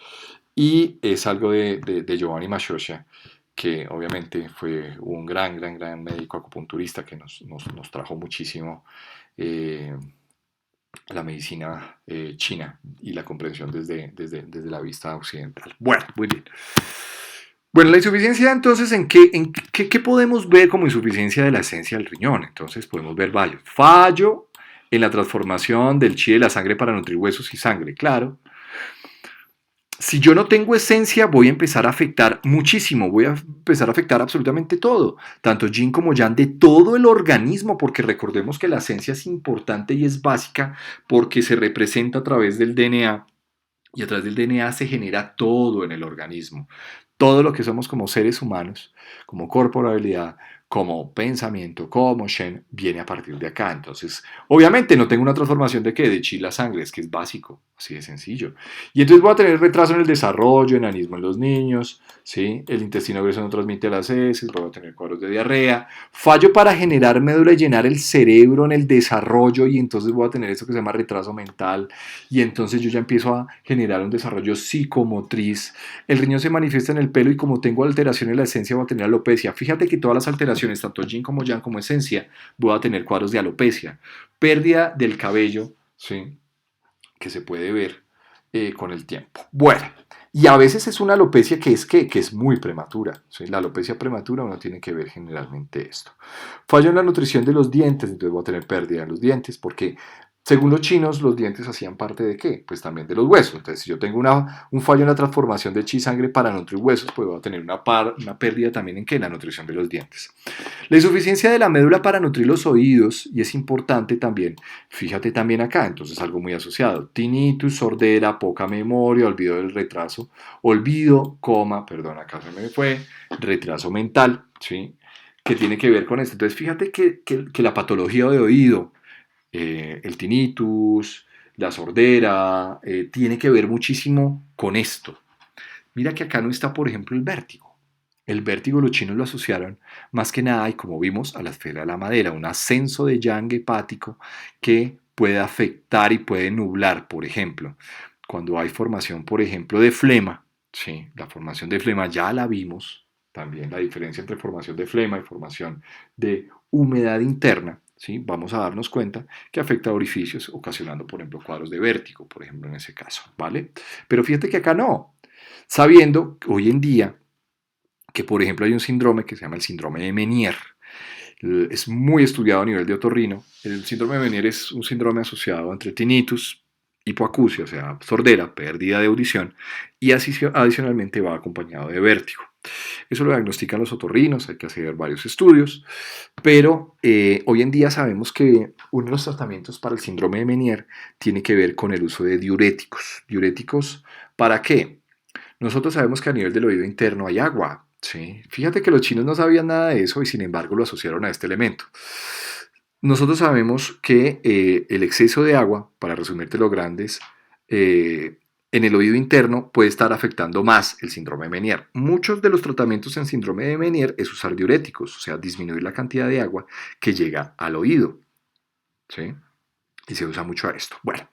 Y es algo de Giovanni Mascioscia, que obviamente fue un gran médico acupunturista que nos trajo muchísimo eh, la medicina china y la comprensión desde la vista occidental. Bueno, muy bien. Bueno, la insuficiencia entonces, ¿qué podemos ver como insuficiencia de la esencia del riñón? Entonces podemos ver varios. Fallo en la transformación del chi de la sangre para nutrir huesos y sangre, claro. Si yo no tengo esencia, voy a empezar a afectar muchísimo, voy a empezar a afectar absolutamente todo, tanto yin como yang de todo el organismo, porque recordemos que la esencia es importante y es básica porque se representa a través del DNA y a través del DNA se genera todo en el organismo. Todo lo que somos como seres humanos, como corporalidad, como pensamiento, como Shen, viene a partir de acá. Entonces, obviamente no tengo una transformación de qué, de chi la sangre, es que es básico, así de sencillo. Y entonces voy a tener retraso en el desarrollo, enanismo en los niños, ¿sí? El intestino grueso no transmite a las heces, voy a tener cuadros de diarrea, fallo para generar médula y llenar el cerebro en el desarrollo y entonces voy a tener eso que se llama retraso mental y entonces yo ya empiezo a generar un desarrollo psicomotriz. El riñón se manifiesta en el pelo y como tengo alteración en la esencia voy a tener alopecia. Fíjate que todas las alteraciones, tanto yin como yang como esencia, voy a tener cuadros de alopecia. Pérdida del cabello, ¿sí? Que se puede ver con el tiempo. Bueno, y a veces es una alopecia que es muy prematura. ¿Sí? La alopecia prematura uno tiene que ver generalmente esto. Fallo en la nutrición de los dientes, entonces voy a tener pérdida en los dientes porque según los chinos, los dientes hacían parte de qué? Pues también de los huesos. Entonces, si yo tengo un fallo en la transformación de chi sangre para nutrir huesos, pues voy a tener una pérdida también en qué? En la nutrición de los dientes. La insuficiencia de la médula para nutrir los oídos, y es importante también, fíjate también acá, entonces algo muy asociado, tinnitus, sordera, poca memoria, olvido del retraso, olvido, perdón, acá se me fue, retraso mental, ¿sí? Que tiene que ver con esto. Entonces, fíjate que la patología de oído, el tinnitus, la sordera, tiene que ver muchísimo con esto. Mira que acá no está, por ejemplo, el vértigo. El vértigo los chinos lo asociaron más que nada, y como vimos, a la esfera de la madera, un ascenso de yang hepático que puede afectar y puede nublar, por ejemplo, cuando hay formación, por ejemplo, de flema, ¿sí? La formación de flema ya la vimos, también la diferencia entre formación de flema y formación de humedad interna, ¿sí? Vamos a darnos cuenta que afecta a orificios, ocasionando, por ejemplo, cuadros de vértigo, por ejemplo, en ese caso, ¿vale? Pero fíjate que acá no, sabiendo hoy en día que por ejemplo hay un síndrome que se llama el síndrome de Meniere. Es muy estudiado a nivel de otorrino. El síndrome de Meniere es un síndrome asociado entre tinnitus, hipoacusia, o sea, sordera, pérdida de audición, y adicionalmente va acompañado de vértigo. Eso lo diagnostican los otorrinos, hay que hacer varios estudios, pero hoy en día sabemos que uno de los tratamientos para el síndrome de Meniere tiene que ver con el uso de diuréticos. ¿Diuréticos para qué? Nosotros sabemos que a nivel del oído interno hay agua, ¿sí? Fíjate que los chinos no sabían nada de eso y sin embargo lo asociaron a este elemento. Nosotros sabemos que el exceso de agua, para resumirte lo grandes, en el oído interno puede estar afectando más el síndrome de Meniere. Muchos de los tratamientos en síndrome de Meniere es usar diuréticos, o sea, disminuir la cantidad de agua que llega al oído, ¿sí? Y se usa mucho a esto. Bueno,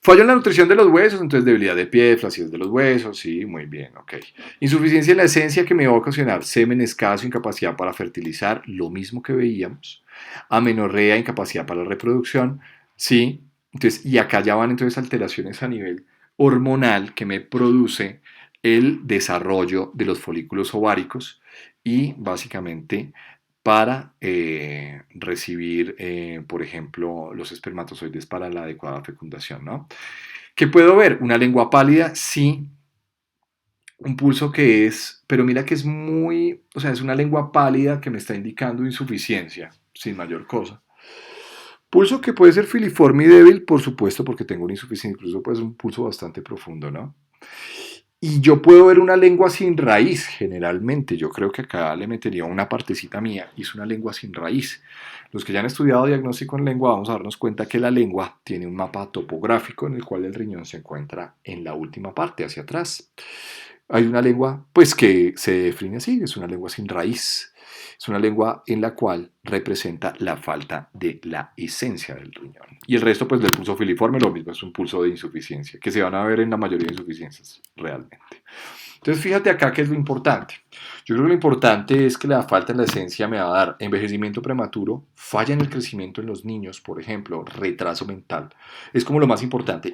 fallo en la nutrición de los huesos, entonces debilidad de pie, flacidez de los huesos, sí, muy bien, ok. Insuficiencia en la esencia que me va a ocasionar semen escaso, incapacidad para fertilizar, lo mismo que veíamos. Amenorrea, incapacidad para la reproducción, sí. Entonces, y acá ya van entonces alteraciones a nivel hormonal que me produce el desarrollo de los folículos ováricos y básicamente para recibir, por ejemplo, los espermatozoides para la adecuada fecundación, ¿no? ¿Qué puedo ver? Una lengua pálida, sí. Un pulso que es, pero mira que es muy, o sea, es una lengua pálida que me está indicando insuficiencia, sin mayor cosa. Pulso que puede ser filiforme y débil, por supuesto, porque tengo una insuficiencia, incluso puede ser un pulso bastante profundo, ¿no? Y yo puedo ver una lengua sin raíz, generalmente. Yo creo que acá le metería una partecita mía y es una lengua sin raíz. Los que ya han estudiado diagnóstico en lengua vamos a darnos cuenta que la lengua tiene un mapa topográfico en el cual el riñón se encuentra en la última parte, hacia atrás. Hay una lengua, pues, que se define así, es una lengua sin raíz. Es una lengua en la cual representa la falta de la esencia del riñón. Y el resto, pues, del pulso filiforme, lo mismo, es un pulso de insuficiencia, que se van a ver en la mayoría de insuficiencias, realmente. Entonces, fíjate acá qué es lo importante. Yo creo que lo importante es que la falta en la esencia me va a dar envejecimiento prematuro, falla en el crecimiento en los niños, por ejemplo, retraso mental. Es como lo más importante.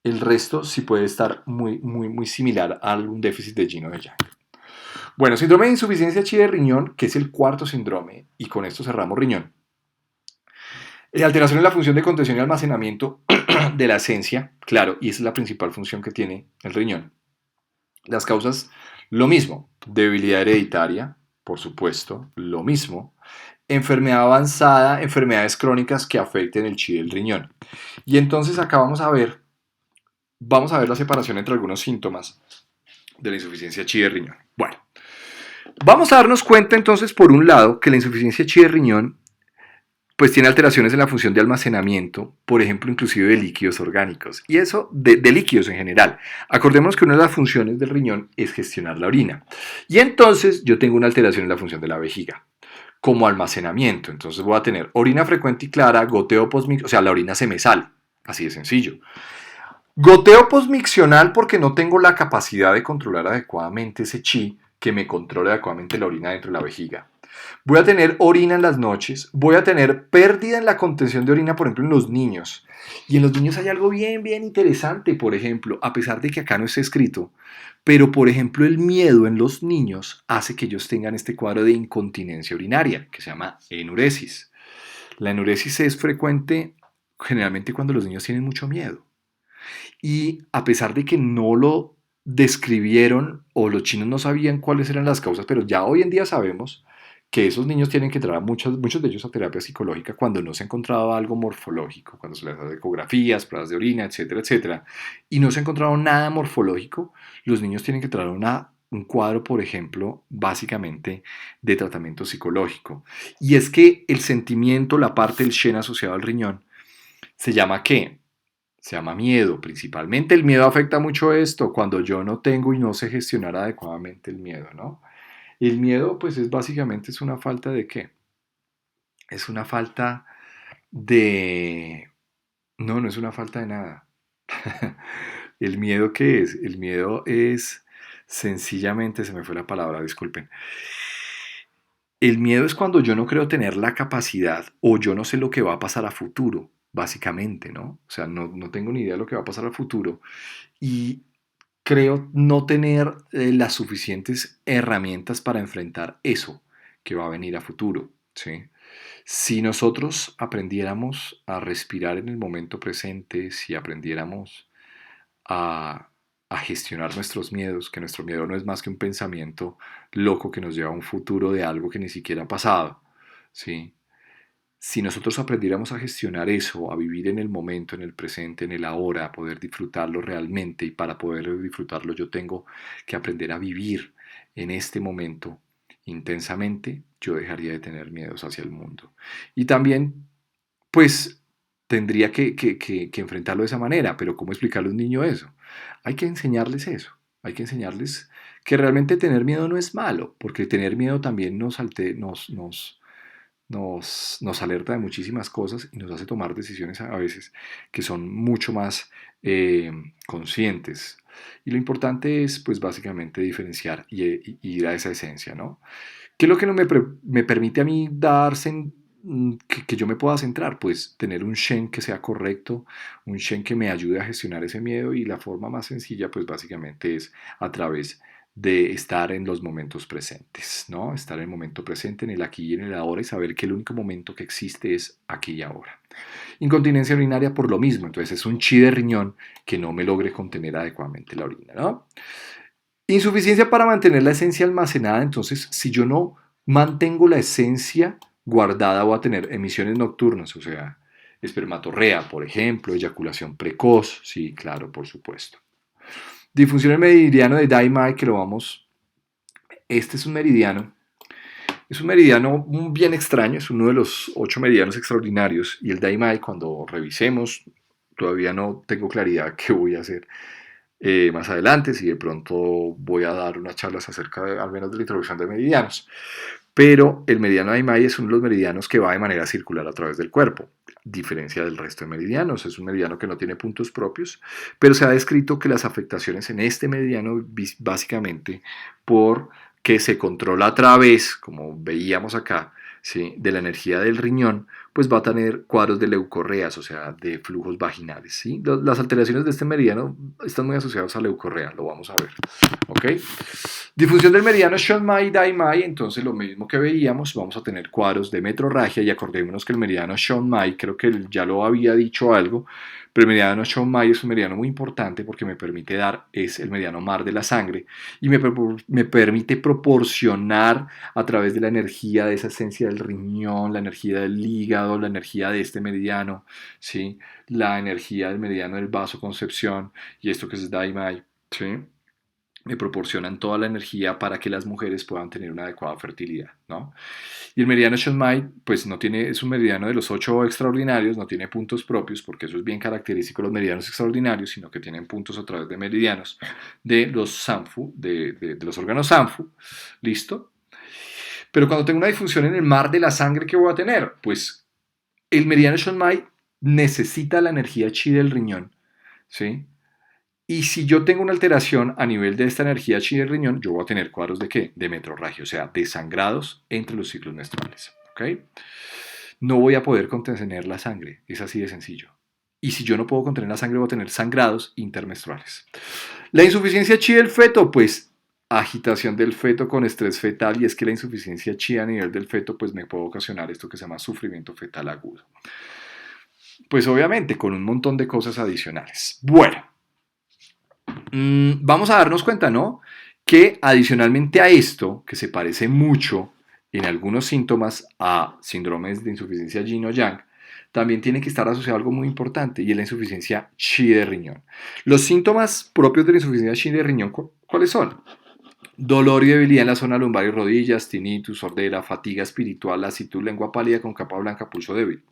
El resto sí puede estar muy similar a algún déficit de yin o de yang. Bueno, síndrome de insuficiencia chi de riñón, que es el cuarto síndrome, y con esto cerramos riñón. Alteración en la función de contención y almacenamiento de la esencia, claro, y esa es la principal función que tiene el riñón. Las causas, lo mismo, debilidad hereditaria, por supuesto, lo mismo, enfermedad avanzada, enfermedades crónicas que afecten el chi del riñón. Y entonces acá vamos a ver la separación entre algunos síntomas de la insuficiencia chi de riñón. Bueno, vamos a darnos cuenta entonces, por un lado, que la insuficiencia chi de riñón pues tiene alteraciones en la función de almacenamiento, por ejemplo, inclusive de líquidos orgánicos, y eso de líquidos en general. Acordémonos que una de las funciones del riñón es gestionar la orina, y entonces yo tengo una alteración en la función de la vejiga, como almacenamiento. Entonces voy a tener orina frecuente y clara, goteo postmiccional, o sea, la orina se me sale, así de sencillo. Goteo postmiccional porque no tengo la capacidad de controlar adecuadamente ese chi que me controle adecuadamente la orina dentro de la vejiga. Voy a tener orina en las noches, voy a tener pérdida en la contención de orina, por ejemplo, en los niños. Y en los niños hay algo bien interesante, por ejemplo, a pesar de que acá no está escrito, pero por ejemplo el miedo en los niños hace que ellos tengan este cuadro de incontinencia urinaria, que se llama enuresis. La enuresis es frecuente generalmente cuando los niños tienen mucho miedo. Y a pesar de que no lo describieron o los chinos no sabían cuáles eran las causas, pero ya hoy en día sabemos que esos niños tienen que entrar a muchos de ellos a terapia psicológica cuando no se ha encontrado algo morfológico, cuando se les hace ecografías, pruebas de orina, etcétera, etcétera, y no se ha encontrado nada morfológico, los niños tienen que entrar a un cuadro, por ejemplo, básicamente de tratamiento psicológico. Y es que el sentimiento, la parte del Shen asociado al riñón, se llama ¿qué? Se llama miedo. Principalmente el miedo afecta mucho esto, cuando yo no tengo y no sé gestionar adecuadamente el miedo, ¿no? El miedo, pues, es básicamente es una falta de ¿qué? Es una falta de... No es una falta de nada. ¿El miedo qué es? El miedo es sencillamente, se me fue la palabra, disculpen. El miedo es cuando yo no creo tener la capacidad o yo no sé lo que va a pasar a futuro, básicamente, ¿no? O sea, no tengo ni idea de lo que va a pasar a futuro y creo no tener las suficientes herramientas para enfrentar eso que va a venir a futuro, ¿sí? Si nosotros aprendiéramos a respirar en el momento presente, si aprendiéramos a, a gestionar nuestros miedos, que nuestro miedo no es más que un pensamiento loco que nos lleva a un futuro de algo que ni siquiera ha pasado, ¿sí? Si nosotros aprendiéramos a gestionar eso, a vivir en el momento, en el presente, en el ahora, a poder disfrutarlo realmente, y para poder disfrutarlo yo tengo que aprender a vivir en este momento intensamente, yo dejaría de tener miedos hacia el mundo. Y también, pues, tendría que enfrentarlo de esa manera, pero ¿cómo explicarle a un niño eso? Hay que enseñarles eso, hay que enseñarles que realmente tener miedo no es malo, porque tener miedo también nos alerta de muchísimas cosas y nos hace tomar decisiones a veces que son mucho más conscientes. Y lo importante es, pues, básicamente diferenciar y ir a esa esencia, ¿no? ¿Qué es lo que no me permite a mí que yo me pueda centrar? Pues tener un Shen que sea correcto, un Shen que me ayude a gestionar ese miedo, y la forma más sencilla, pues básicamente es a través de estar en los momentos presentes, ¿no? Estar en el momento presente, en el aquí y en el ahora, y saber que el único momento que existe es aquí y ahora. Incontinencia urinaria por lo mismo, entonces es un chi de riñón que no me logre contener adecuadamente la orina, ¿no? Insuficiencia para mantener la esencia almacenada, entonces si yo no mantengo la esencia guardada voy a tener emisiones nocturnas, o sea, espermatorrea, por ejemplo, eyaculación precoz, sí, claro, por supuesto. Disfunción del meridiano de Dai-Mai, que lo vamos... Este es un meridiano bien extraño, es uno de los 8 meridianos extraordinarios, y el Dai-Mai, cuando revisemos, todavía no tengo claridad qué voy a hacer más adelante, si de pronto voy a dar unas charlas acerca al menos de la introducción de meridianos. Pero el meridiano Dai-Mai es uno de los meridianos que va de manera circular a través del cuerpo, diferencia del resto de meridianos. Es un meridiano que no tiene puntos propios, pero se ha descrito que las afectaciones en este meridiano, básicamente porque se controla a través, como veíamos acá, ¿sí? De la energía del riñón, pues va a tener cuadros de leucorreas, o sea, de flujos vaginales, ¿sí? Las alteraciones de este meridiano están muy asociadas a leucorrea, lo vamos a ver, ¿ok? Difusión del meridiano Shon-Mai-Dai-Mai, entonces lo mismo que veíamos, vamos a tener cuadros de metrorragia y acordémonos que el meridiano Shon-Mai, creo que ya lo había dicho algo, pero el meridiano Shon-Mai es un meridiano muy importante porque me permite es el meridiano mar de la sangre y me permite proporcionar a través de la energía de esa esencia del riñón, la energía del hígado, la energía de este meridiano, ¿sí? La energía del meridiano del vasoconcepción y esto que es Dai-Mai, ¿sí? Me proporcionan toda la energía para que las mujeres puedan tener una adecuada fertilidad, ¿no? Y el meridiano Shon-Mai, pues no tiene, es un meridiano de los 8 extraordinarios, no tiene puntos propios, porque eso es bien característico de los meridianos extraordinarios, sino que tienen puntos a través de meridianos de los Sanfu, de los órganos Sanfu, ¿listo? Pero cuando tengo una difusión en el mar de la sangre, ¿qué voy a tener? Pues el meridiano Shon-Mai necesita la energía chi del riñón, ¿sí? Y si yo tengo una alteración a nivel de esta energía chi del riñón, yo voy a tener cuadros de ¿qué? De metrorragia, o sea, de sangrados entre los ciclos menstruales. ¿Ok? No voy a poder contener la sangre, es así de sencillo. Y si yo no puedo contener la sangre, voy a tener sangrados intermenstruales. La insuficiencia chi del feto, pues agitación del feto con estrés fetal, y es que la insuficiencia chi a nivel del feto pues me puede ocasionar esto que se llama sufrimiento fetal agudo. Pues obviamente con un montón de cosas adicionales. Bueno, vamos a darnos cuenta, ¿no? Que adicionalmente a esto, que se parece mucho en algunos síntomas a síndromes de insuficiencia yin o yang, también tiene que estar asociado a algo muy importante y es la insuficiencia chi de riñón. Los síntomas propios de la insuficiencia chi de riñón, ¿cuáles son? Dolor y debilidad en la zona lumbar y rodillas, tinnitus, sordera, fatiga espiritual, lasitud, lengua pálida con capa blanca, pulso débil.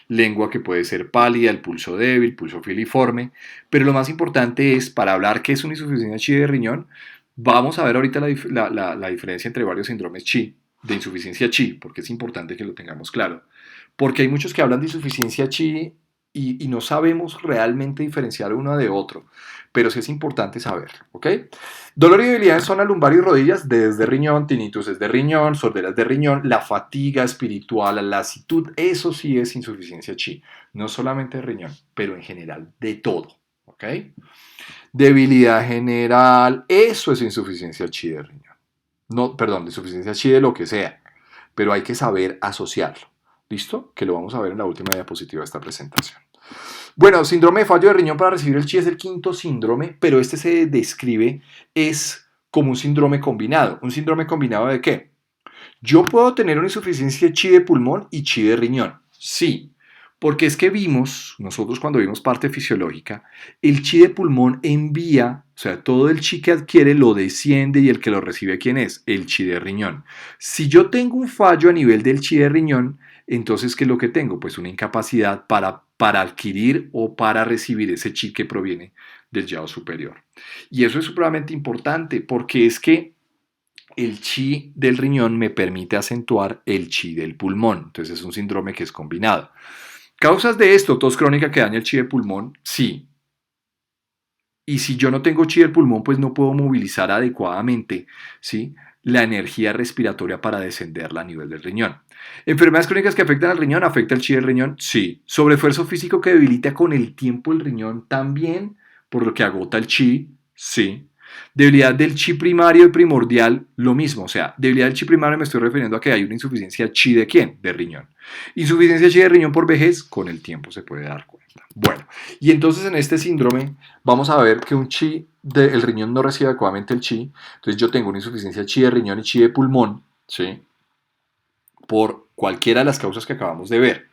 Lengua que puede ser pálida, el pulso débil, pulso filiforme, pero lo más importante es, para hablar qué es una insuficiencia chi de riñón, vamos a ver ahorita la diferencia entre varios síndromes chi, de insuficiencia chi, porque es importante que lo tengamos claro, porque hay muchos que hablan de insuficiencia chi y no sabemos realmente diferenciar uno de otro, pero sí es importante saber, ¿ok? Dolor y debilidad en zona lumbar y rodillas, desde riñón, tinnitus es de riñón, sorderas de riñón, la fatiga espiritual, la lasitud, eso sí es insuficiencia chi, no solamente de riñón, pero en general de todo, ¿ok? Debilidad general, eso es insuficiencia chi de riñón. No, perdón, insuficiencia chi de lo que sea, pero hay que saber asociarlo. ¿Listo? Que lo vamos a ver en la última diapositiva de esta presentación. Bueno, síndrome de fallo de riñón para recibir el chi es el quinto síndrome, pero este se describe es como un síndrome combinado. ¿Un síndrome combinado de qué? Yo puedo tener una insuficiencia chi de pulmón y chi de riñón. Sí, porque es que nosotros cuando vimos parte fisiológica, el chi de pulmón envía, o sea, todo el chi que adquiere lo desciende y el que lo recibe, ¿quién es? El chi de riñón. Si yo tengo un fallo a nivel del chi de riñón, entonces, ¿qué es lo que tengo? Pues una incapacidad para adquirir o para recibir ese chi que proviene del yao superior. Y eso es supremamente importante porque es que el chi del riñón me permite acentuar el chi del pulmón. Entonces es un síndrome que es combinado. ¿Causas de esto? Tos crónica que daña el chi del pulmón, sí. Y si yo no tengo chi del pulmón, pues no puedo movilizar adecuadamente, ¿sí? La energía respiratoria para descenderla a nivel del riñón. ¿Enfermedades crónicas que afectan al riñón? ¿Afecta el chi del riñón? Sí. ¿Sobreesfuerzo físico que debilita con el tiempo el riñón también? Por lo que agota el chi, sí. Debilidad del chi primario y primordial, lo mismo. O sea, debilidad del chi primario me estoy refiriendo a que hay una insuficiencia chi de ¿quién? De riñón. Insuficiencia chi de riñón por vejez, con el tiempo se puede dar cuenta. Bueno, y entonces en este síndrome vamos a ver que un chi del riñón no recibe adecuadamente el chi. Entonces yo tengo una insuficiencia chi de riñón y chi de pulmón, ¿sí? Por cualquiera de las causas que acabamos de ver,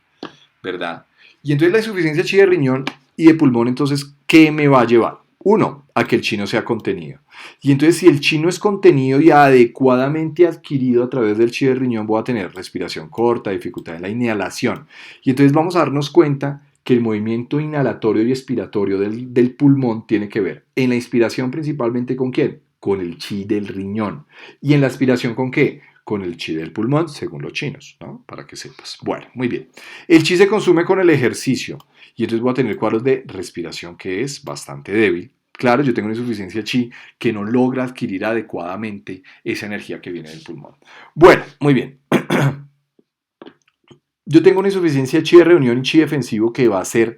¿verdad? Y entonces la insuficiencia chi de riñón y de pulmón, entonces, ¿qué me va a llevar? Uno, a que el chi no sea contenido. Y entonces si el chi no es contenido y adecuadamente adquirido a través del chi de riñón, voy a tener respiración corta, dificultad en la inhalación. Y entonces vamos a darnos cuenta que el movimiento inhalatorio y expiratorio del pulmón tiene que ver en la inspiración principalmente ¿con quién? Con el chi del riñón. ¿Y en la aspiración con qué? Con el chi del pulmón, según los chinos, ¿no? Para que sepas. Bueno, muy bien. El chi se consume con el ejercicio y entonces voy a tener cuadros de respiración que es bastante débil. Claro, yo tengo una insuficiencia chi que no logra adquirir adecuadamente esa energía que viene del pulmón. Bueno, muy bien. yo tengo una insuficiencia de chi de reunión y chi defensivo que va a ser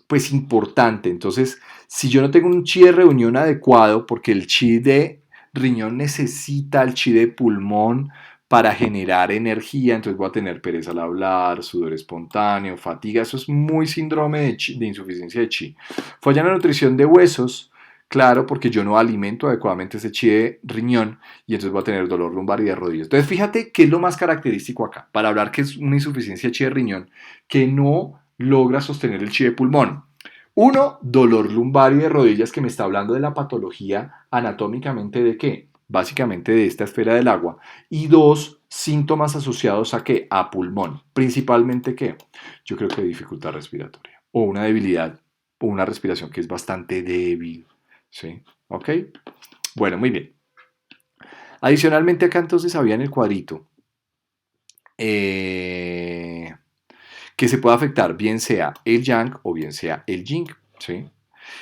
pues importante. Entonces, si yo no tengo un chi de reunión adecuado, porque el chi de riñón necesita el chi de pulmón para generar energía, entonces voy a tener pereza al hablar, sudor espontáneo, fatiga, eso es muy síndrome de insuficiencia de chi. Falla en la nutrición de huesos, claro, porque yo no alimento adecuadamente ese chi de riñón y entonces voy a tener dolor lumbar y de rodillas. Entonces, fíjate qué es lo más característico acá, para hablar que es una insuficiencia de chi de riñón, que no logra sostener el chi de pulmón. Uno, dolor lumbar y de rodillas que me está hablando de la patología anatómicamente de qué? Básicamente de esta esfera del agua. Y dos, síntomas asociados a qué? A pulmón. Principalmente qué? Yo creo que dificultad respiratoria o una debilidad o una respiración que es bastante débil. ¿Sí? ¿Ok? Bueno, muy bien. Adicionalmente acá entonces había en el cuadrito que se puede afectar bien sea el yang o bien sea el yin. ¿Sí?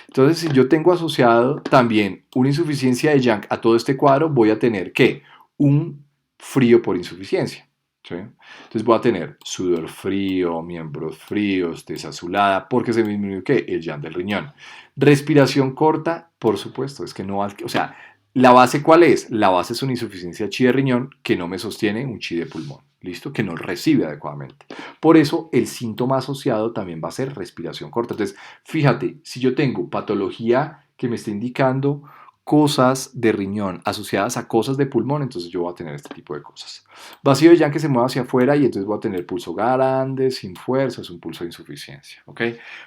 Entonces, si yo tengo asociado también una insuficiencia de yang a todo este cuadro, voy a tener ¿qué? Un frío por insuficiencia. ¿Sí? Entonces voy a tener sudor frío, miembros fríos, tez azulada, porque se me disminuyó ¿qué? El yang del riñón. Respiración corta, por supuesto, es que no, o sea, ¿la base cuál es? La base es una insuficiencia chi de riñón que no me sostiene un chi de pulmón, ¿listo? Que no recibe adecuadamente. Por eso el síntoma asociado también va a ser respiración corta. Entonces, fíjate, si yo tengo patología que me está indicando cosas de riñón asociadas a cosas de pulmón, entonces yo voy a tener este tipo de cosas. Vacío de yang que se mueve hacia afuera y entonces voy a tener pulso grande, sin fuerza, es un pulso de insuficiencia, ¿ok?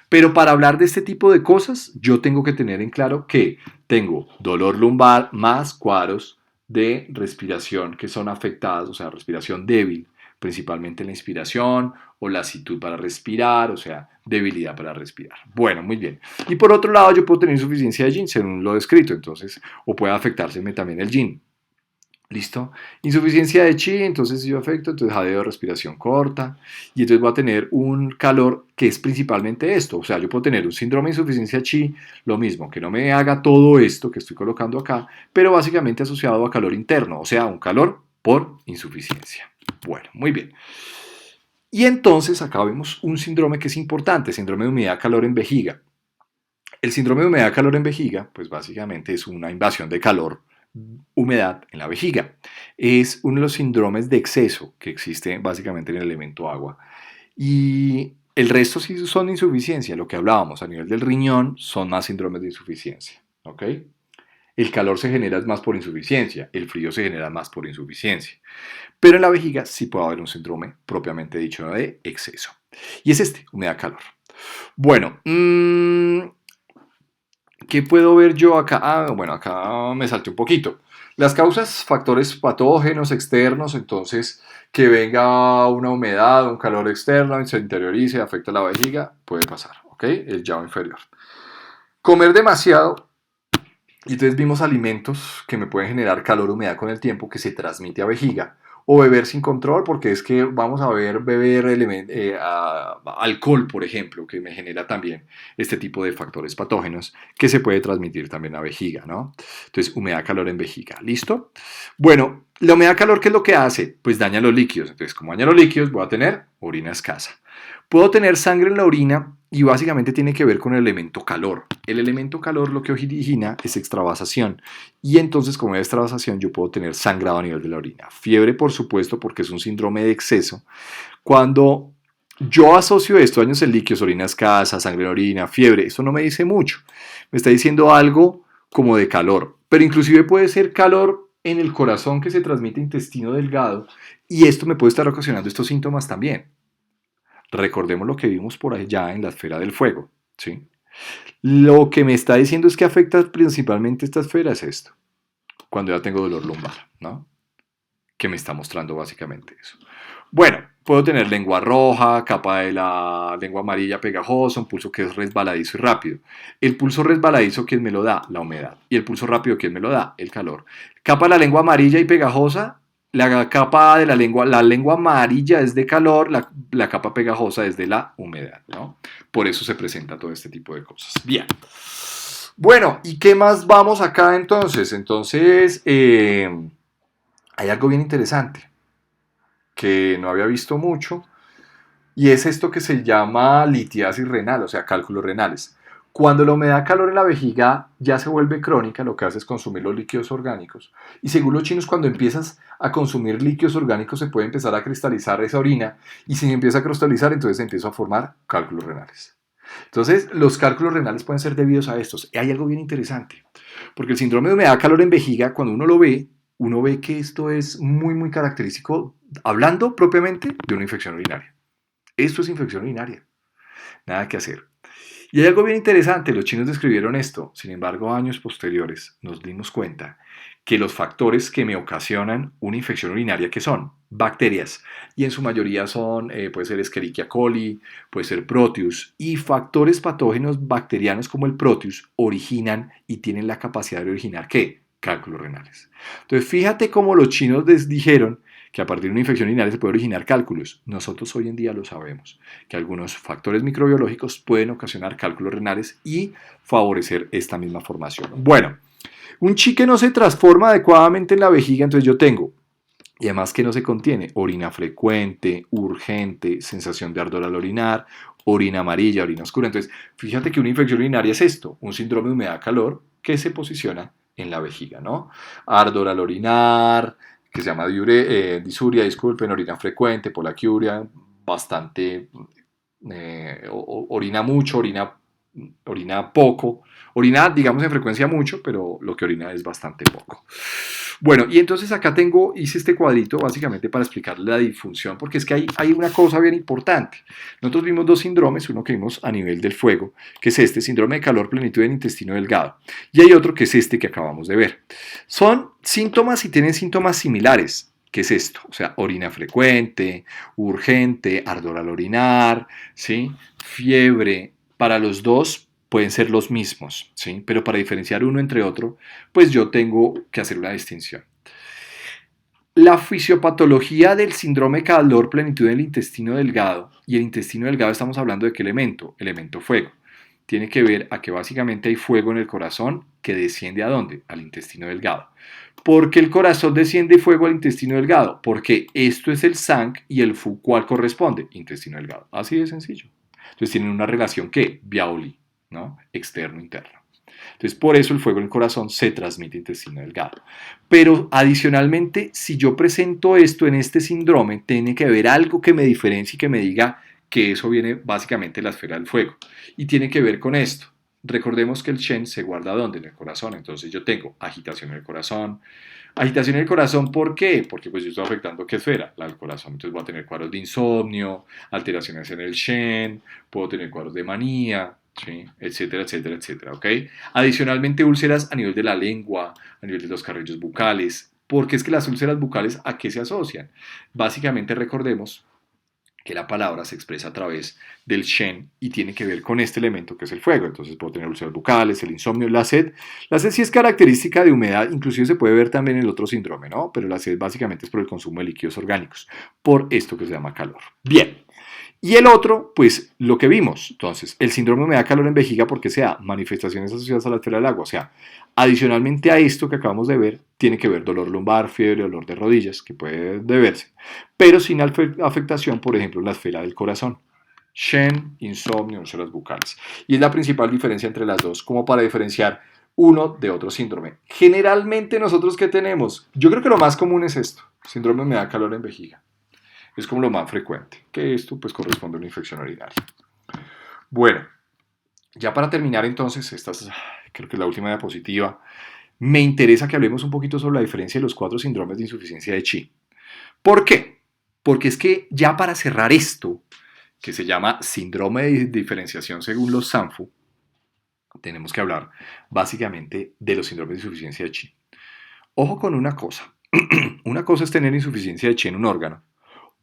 Pero para hablar de este tipo de cosas, yo tengo que tener en claro que tengo dolor lumbar más cuadros de respiración que son afectadas, o sea, respiración débil, principalmente la inspiración o lasitud para respirar, o sea, debilidad para respirar. Bueno, muy bien. Y por otro lado, yo puedo tener insuficiencia de yin, según lo descrito, entonces, o puede afectárseme también el yin. ¿Listo? Insuficiencia de chi, entonces si yo afecto, entonces jadeo, respiración corta, y entonces voy a tener un calor que es principalmente esto, o sea, yo puedo tener un síndrome de insuficiencia chi, lo mismo, que no me haga todo esto que estoy colocando acá, pero básicamente asociado a calor interno, o sea, un calor por insuficiencia. Bueno, muy bien. Y entonces acá vemos un síndrome que es importante, síndrome de humedad-calor en vejiga. El síndrome de humedad-calor en vejiga, pues básicamente es una invasión de calor, humedad en la vejiga. Es uno de los síndromes de exceso que existe básicamente en el elemento agua. Y el resto sí son insuficiencia, lo que hablábamos a nivel del riñón son más síndromes de insuficiencia. ¿Ok? El calor se genera más por insuficiencia, el frío se genera más por insuficiencia. Pero en la vejiga sí puede haber un síndrome propiamente dicho de exceso. Y es este, humedad-calor. Bueno, ¿qué puedo ver yo acá? Bueno, acá me salté un poquito. Las causas, factores patógenos externos, entonces que venga una humedad, un calor externo, y se interiorice, afecta la vejiga, puede pasar, ¿ok? El llave inferior. Comer demasiado, y entonces vimos alimentos que me pueden generar calor, humedad con el tiempo, que se transmite a vejiga. O beber sin control, porque es que vamos a ver beber alcohol, por ejemplo, que me genera también este tipo de factores patógenos que se puede transmitir también a vejiga, ¿no? Entonces, humedad, calor en vejiga, ¿listo? Bueno, la humedad, calor, ¿qué es lo que hace? Pues daña los líquidos. Entonces, como daña los líquidos, voy a tener orina escasa. Puedo tener sangre en la orina y básicamente tiene que ver con el elemento calor. El elemento calor lo que origina es extravasación y entonces como hay extravasación yo puedo tener sangrado a nivel de la orina. Fiebre por supuesto porque es un síndrome de exceso. Cuando yo asocio esto, daños en líquidos, orina escasa, sangre en orina, fiebre, eso no me dice mucho. Me está diciendo algo como de calor, pero inclusive puede ser calor en el corazón que se transmite intestino delgado y esto me puede estar ocasionando estos síntomas también. Recordemos lo que vimos por allá en la esfera del fuego, ¿sí? Lo que me está diciendo es que afecta principalmente esta esfera es esto, cuando ya tengo dolor lumbar, ¿no? Que me está mostrando básicamente eso. Bueno, puedo tener lengua roja, capa de la lengua amarilla pegajosa, un pulso que es resbaladizo y rápido. El pulso resbaladizo, ¿quién me lo da? La humedad. Y el pulso rápido, ¿quién me lo da? El calor. Capa de la lengua amarilla y pegajosa, la capa de la lengua amarilla es de calor, la capa pegajosa es de la humedad, ¿no? Por eso se presenta todo este tipo de cosas. Bien. Bueno, ¿y qué más vamos acá entonces? Entonces, hay algo bien interesante que no había visto mucho, y es esto que se llama litiasis renal, o sea, cálculos renales. Cuando la humedad calor en la vejiga ya se vuelve crónica, lo que hace es consumir los líquidos orgánicos. Y según los chinos, cuando empiezas a consumir líquidos orgánicos, se puede empezar a cristalizar esa orina. Y si empieza a cristalizar, entonces se empieza a formar cálculos renales. Entonces, los cálculos renales pueden ser debidos a estos. Y hay algo bien interesante, porque el síndrome de humedad calor en vejiga, cuando uno ve que esto es muy, muy característico, hablando propiamente de una infección urinaria. Esto es infección urinaria. Nada que hacer. Y hay algo bien interesante, los chinos describieron esto, sin embargo, años posteriores nos dimos cuenta que los factores que me ocasionan una infección urinaria, que son bacterias, y en su mayoría son, puede ser Escherichia coli, puede ser Proteus, y factores patógenos bacterianos como el Proteus originan y tienen la capacidad de originar, ¿qué? Cálculos renales. Entonces, fíjate cómo los chinos les dijeron que a partir de una infección urinaria se puede originar cálculos. Nosotros hoy en día lo sabemos, que algunos factores microbiológicos pueden ocasionar cálculos renales y favorecer esta misma formación. Bueno, un chi que no se transforma adecuadamente en la vejiga, entonces yo tengo, y además que no se contiene, orina frecuente, urgente, sensación de ardor al orinar, orina amarilla, orina oscura. Entonces, fíjate que una infección urinaria es esto, un síndrome de humedad-calor que se posiciona en la vejiga, ¿no? Ardor al orinar, que se llama disuria, disculpen, orina frecuente, polaquiuria, bastante, orina mucho, orina poco, orina, digamos, en frecuencia mucho, pero lo que orina es bastante poco. Bueno, y entonces acá hice este cuadrito básicamente para explicar la disfunción, porque es que hay una cosa bien importante. Nosotros vimos dos síndromes, uno que vimos a nivel del fuego, que es este, síndrome de calor, plenitud del intestino delgado, y hay otro que es este que acabamos de ver. Son síntomas y tienen síntomas similares. ¿Qué es esto? O sea, orina frecuente, urgente, ardor al orinar, ¿sí? Fiebre. Para los dos pueden ser los mismos, ¿sí? Pero para diferenciar uno entre otro, pues yo tengo que hacer una distinción. La fisiopatología del síndrome calor plenitud del intestino delgado, y el intestino delgado estamos hablando de qué elemento, elemento fuego. Tiene que ver a que básicamente hay fuego en el corazón que desciende ¿a dónde? Al intestino delgado. ¿Por qué el corazón desciende fuego al intestino delgado? Porque esto es el SANC y el FU, ¿cuál corresponde? Intestino delgado. Así de sencillo. Entonces tienen una relación ¿qué? Biauli, ¿no? Externo-interno. Entonces, por eso el fuego en el corazón se transmite intestino delgado. Pero adicionalmente, si yo presento esto en este síndrome, tiene que haber algo que me diferencie y que me diga que eso viene básicamente de la esfera del fuego. Y tiene que ver con esto. Recordemos que el Shen se guarda ¿dónde? En el corazón. Entonces yo tengo agitación en el corazón. Agitación en el corazón, ¿por qué? Porque pues yo estoy afectando qué esfera, la del corazón. Entonces voy a tener cuadros de insomnio, alteraciones en el Shen, puedo tener cuadros de manía, ¿sí? Etcétera, etcétera, etcétera, ¿ok? Adicionalmente úlceras a nivel de la lengua, a nivel de los carrillos bucales. Porque es que las úlceras bucales, ¿a qué se asocian? Básicamente recordemos que la palabra se expresa a través del Shen y tiene que ver con este elemento que es el fuego. Entonces puedo tener úlceras bucales, el insomnio, la sed. La sed sí es característica de humedad, inclusive se puede ver también en el otro síndrome, ¿no? Pero la sed básicamente es por el consumo de líquidos orgánicos, por esto que se llama calor. Bien. Y el otro, pues lo que vimos. Entonces, el síndrome me da calor en vejiga porque sea manifestaciones asociadas a la esfera del agua. O sea, adicionalmente a esto que acabamos de ver, tiene que ver dolor lumbar, fiebre, dolor de rodillas, que puede deberse, pero sin afectación, por ejemplo, en la esfera del corazón. Shen, insomnio, úlceras bucales. Y es la principal diferencia entre las dos, como para diferenciar uno de otro síndrome. Generalmente nosotros, ¿qué tenemos? Yo creo que lo más común es esto, síndrome me da calor en vejiga. Es como lo más frecuente, que esto pues corresponde a una infección urinaria. Bueno, ya para terminar entonces, esta es, creo que es la última diapositiva, me interesa que hablemos un poquito sobre la diferencia de los 4 síndromes de insuficiencia de Chi. ¿Por qué? Porque es que ya para cerrar esto, que se llama síndrome de diferenciación según los SANFU, tenemos que hablar básicamente de los síndromes de insuficiencia de Chi. Ojo con una cosa, una cosa es tener insuficiencia de Chi en un órgano,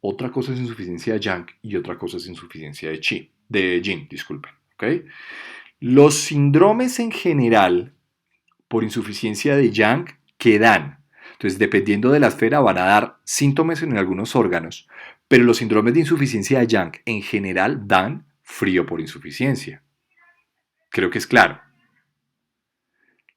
otra cosa es insuficiencia de Yang y otra cosa es insuficiencia de Yin, disculpen. ¿Okay? Los síndromes en general por insuficiencia de Yang que dan. Entonces, dependiendo de la esfera, van a dar síntomas en algunos órganos, pero los síndromes de insuficiencia de Yang en general dan frío por insuficiencia. Creo que es claro.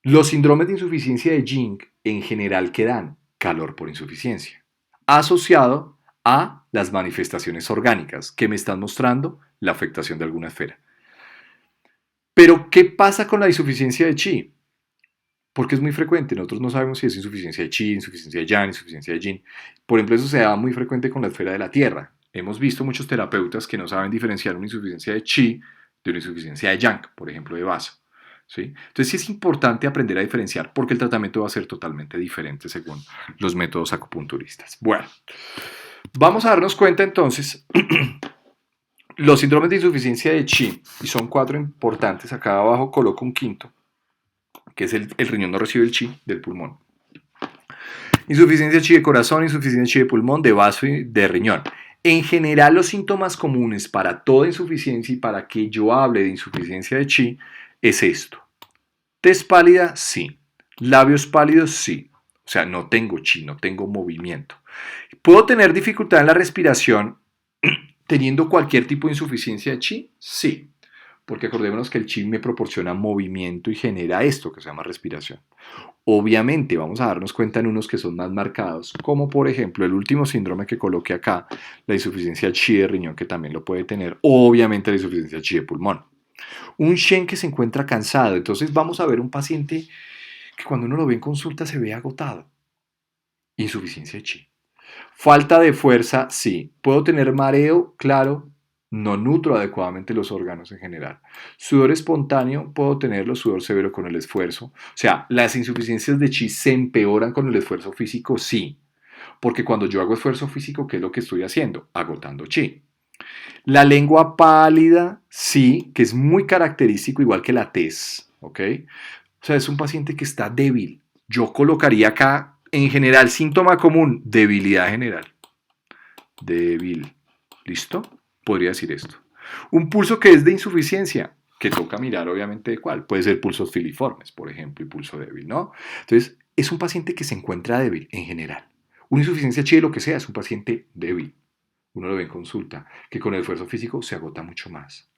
Los síndromes de insuficiencia de Yin en general que dan calor por insuficiencia, asociado a las manifestaciones orgánicas que me están mostrando la afectación de alguna esfera. Pero, ¿qué pasa con la insuficiencia de chi? Porque es muy frecuente, nosotros no sabemos si es insuficiencia de chi, insuficiencia de yang, insuficiencia de yin. Por ejemplo, eso se da muy frecuente con la esfera de la tierra. Hemos visto muchos terapeutas que no saben diferenciar una insuficiencia de chi de una insuficiencia de yang, por ejemplo, de vaso. ¿Sí? Entonces sí es importante aprender a diferenciar porque el tratamiento va a ser totalmente diferente según los métodos acupunturistas. Bueno, vamos a darnos cuenta entonces los síndromes de insuficiencia de chi, y son 4 importantes. Acá abajo coloco un quinto, que es el riñón no recibe el chi del pulmón. Insuficiencia de chi de corazón, insuficiencia de chi de pulmón, de vaso y de riñón. En general, los síntomas comunes para toda insuficiencia y para que yo hable de insuficiencia de chi es esto. Tez pálida, sí. Labios pálidos, sí. O sea, no tengo chi, no tengo movimiento. ¿Puedo tener dificultad en la respiración teniendo cualquier tipo de insuficiencia de chi? Sí. Porque acordémonos que el chi me proporciona movimiento y genera esto que se llama respiración. Obviamente vamos a darnos cuenta en unos que son más marcados, como por ejemplo el último síndrome que coloqué acá, la insuficiencia chi de riñón, que también lo puede tener, obviamente la insuficiencia chi de pulmón. Un Shen que se encuentra cansado, entonces vamos a ver un paciente que cuando uno lo ve en consulta se ve agotado. Insuficiencia de chi. Falta de fuerza, sí. ¿Puedo tener mareo? Claro. No nutro adecuadamente los órganos en general. Sudor espontáneo, puedo tenerlo, sudor severo con el esfuerzo. O sea, las insuficiencias de chi se empeoran con el esfuerzo físico, sí. Porque cuando yo hago esfuerzo físico, ¿qué es lo que estoy haciendo? Agotando chi. La lengua pálida, sí, que es muy característico, igual que la tez, ¿ok? O sea, es un paciente que está débil. Yo colocaría acá, en general, síntoma común, debilidad general. Débil. ¿Listo? Podría decir esto. Un pulso que es de insuficiencia, que toca mirar obviamente de cuál. Puede ser pulsos filiformes, por ejemplo, y pulso débil, ¿no? Entonces, es un paciente que se encuentra débil en general. Una insuficiencia chi, lo que sea, es un paciente débil. Uno lo ve en consulta, que con el esfuerzo físico se agota mucho más.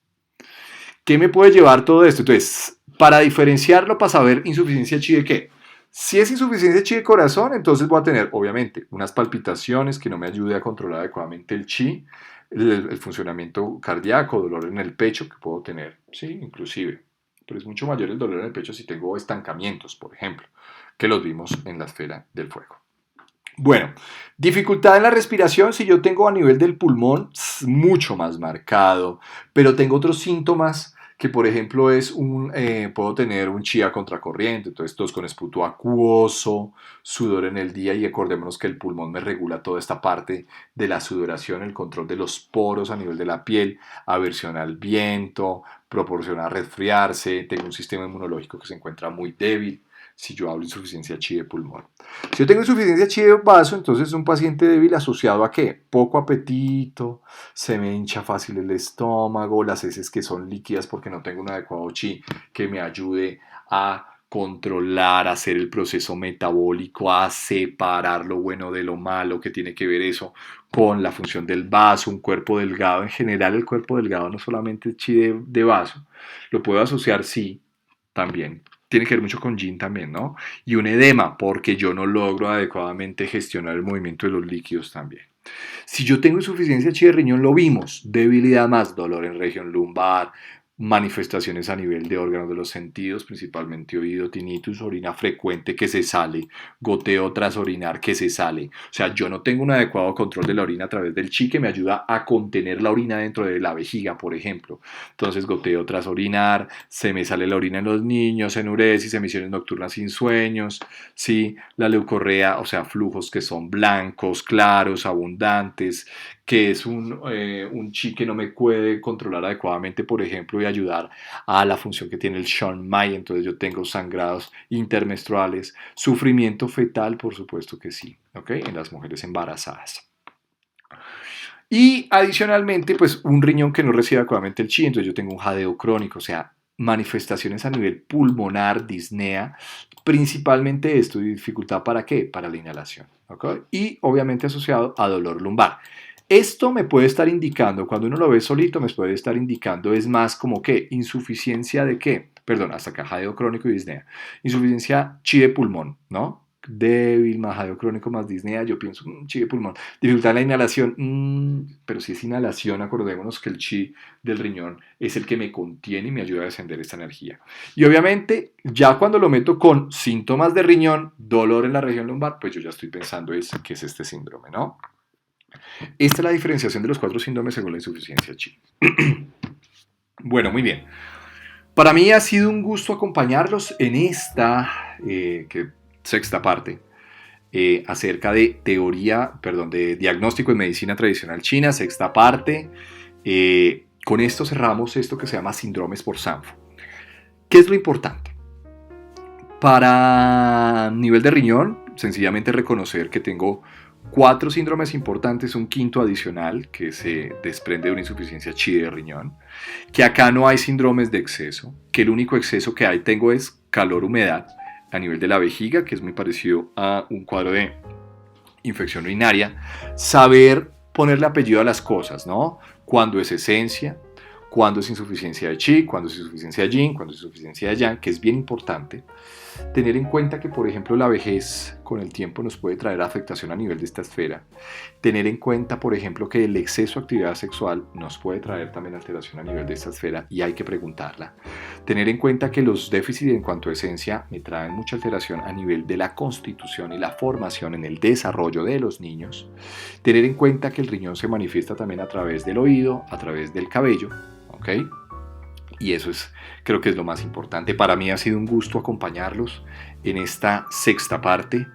¿Qué me puede llevar todo esto? Entonces, para diferenciarlo, para saber insuficiencia chi de qué. Si es insuficiencia chi de corazón, entonces voy a tener, obviamente, unas palpitaciones que no me ayude a controlar adecuadamente el chi, el funcionamiento cardíaco, dolor en el pecho que puedo tener, sí, inclusive. Pero es mucho mayor el dolor en el pecho si tengo estancamientos, por ejemplo, que los vimos en la esfera del fuego. Bueno, dificultad en la respiración, si yo tengo a nivel del pulmón, mucho más marcado, pero tengo otros síntomas que por ejemplo puedo tener un chi a contracorriente, entonces tos con esputo acuoso, sudor en el día, y acordémonos que el pulmón me regula toda esta parte de la sudoración, el control de los poros a nivel de la piel, aversión al viento, proporciona resfriarse, tengo un sistema inmunológico que se encuentra muy débil. Si yo hablo de insuficiencia chi de pulmón. Si yo tengo insuficiencia chi de vaso, entonces es un paciente débil asociado a ¿qué? Poco apetito, se me hincha fácil el estómago, las heces que son líquidas porque no tengo un adecuado chi que me ayude a controlar, a hacer el proceso metabólico, a separar lo bueno de lo malo, que tiene que ver eso con la función del vaso, un cuerpo delgado. En general el cuerpo delgado no solamente es chi de vaso, lo puedo asociar sí también. Tiene que ver mucho con yin también, ¿no? Y un edema, porque yo no logro adecuadamente gestionar el movimiento de los líquidos también. Si yo tengo insuficiencia chi de riñón, lo vimos, debilidad más, dolor en región lumbar, manifestaciones a nivel de órganos de los sentidos, principalmente oído, tinnitus, orina frecuente que se sale, goteo tras orinar que se sale. O sea, yo no tengo un adecuado control de la orina a través del chi que me ayuda a contener la orina dentro de la vejiga, por ejemplo. Entonces, goteo tras orinar, se me sale la orina en los niños, enuresis, emisiones nocturnas sin sueños, ¿sí? La leucorrea, o sea, flujos que son blancos, claros, abundantes, que es un chi que no me puede controlar adecuadamente, por ejemplo, y ayudar a la función que tiene el Sean Mai. Entonces yo tengo sangrados intermenstruales, sufrimiento fetal, por supuesto que sí, ¿ok? En las mujeres embarazadas. Y adicionalmente, pues un riñón que no recibe adecuadamente el chi, entonces yo tengo un jadeo crónico, o sea, manifestaciones a nivel pulmonar, disnea, principalmente esto, y dificultad ¿para qué? Para la inhalación, ¿ok? Y obviamente asociado a dolor lumbar. Esto me puede estar indicando, cuando uno lo ve solito, me puede estar indicando, es más como que insuficiencia de qué, perdón, hasta acá, jadeo crónico y disnea, insuficiencia chi de pulmón, ¿no? débil, más jadeo crónico, más disnea, yo pienso, chi de pulmón, dificultad en la inhalación, pero si es inhalación, acordémonos que el chi del riñón es el que me contiene y me ayuda a descender esta energía. Y obviamente, ya cuando lo meto con síntomas de riñón, dolor en la región lumbar, pues yo ya estoy pensando que es este síndrome, ¿no? Esta es la diferenciación de los 4 síndromes según la insuficiencia chi. Bueno, muy bien. Para mí ha sido un gusto acompañarlos en esta sexta parte acerca de de diagnóstico en medicina tradicional china, sexta parte. Con esto cerramos esto que se llama síndromes por Sanfu. ¿Qué es lo importante? Para nivel de riñón, sencillamente reconocer que tengo 4 síndromes importantes, un quinto adicional que se desprende de una insuficiencia chi de riñón, que acá no hay síndromes de exceso, que el único exceso que tengo es calor-humedad a nivel de la vejiga, que es muy parecido a un cuadro de infección urinaria. Saber ponerle apellido a las cosas, ¿no? Cuando es esencia, cuando es insuficiencia de chi, cuando es insuficiencia de yin, cuando es insuficiencia de yang, que es bien importante. Tener en cuenta que, por ejemplo, la vejez con el tiempo nos puede traer afectación a nivel de esta esfera. Tener en cuenta, por ejemplo, que el exceso de actividad sexual nos puede traer también alteración a nivel de esta esfera y hay que preguntarla. Tener en cuenta que los déficits en cuanto a esencia me traen mucha alteración a nivel de la constitución y la formación en el desarrollo de los niños. Tener en cuenta que el riñón se manifiesta también a través del oído, a través del cabello, ¿ok? Y eso creo que es lo más importante. Para mí ha sido un gusto acompañarlos en esta sexta parte.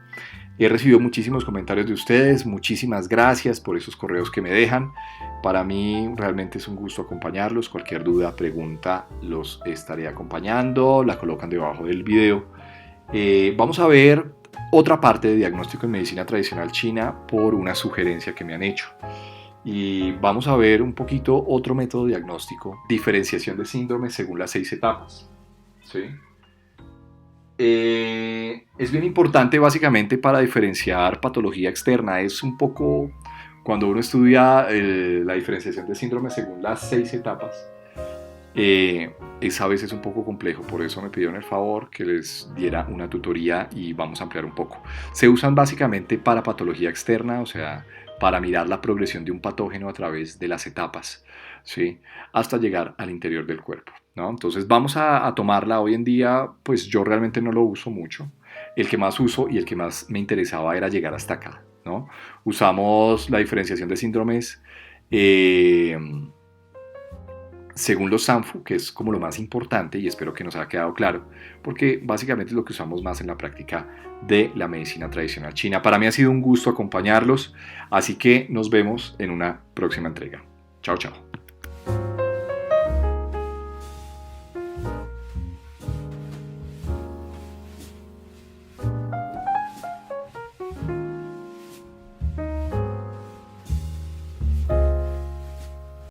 He recibido muchísimos comentarios de ustedes. Muchísimas gracias por esos correos que me dejan. Para mí realmente es un gusto acompañarlos. Cualquier duda, pregunta, los estaré acompañando. La colocan debajo del video. Vamos a ver otra parte de diagnóstico en medicina tradicional china por una sugerencia que me han hecho. Y vamos a ver un poquito otro método diagnóstico, diferenciación de síndromes según las 6 etapas. ¿Sí? Es bien importante básicamente para diferenciar patología externa. Es un poco, cuando uno estudia la diferenciación de síndromes según las 6 etapas, es a veces un poco complejo. Por eso me pidieron el favor que les diera una tutoría y vamos a ampliar un poco. Se usan básicamente para patología externa, o sea, para mirar la progresión de un patógeno a través de las etapas, ¿sí? Hasta llegar al interior del cuerpo, ¿no? Entonces vamos a tomarla. Hoy en día, pues yo realmente no lo uso mucho. El que más uso y el que más me interesaba era llegar hasta acá, ¿no? Usamos la diferenciación de síndromes según los Sanfu, que es como lo más importante y espero que nos haya quedado claro, porque básicamente es lo que usamos más en la práctica de la medicina tradicional china. Para mí ha sido un gusto acompañarlos, así que nos vemos en una próxima entrega. Chao, chao.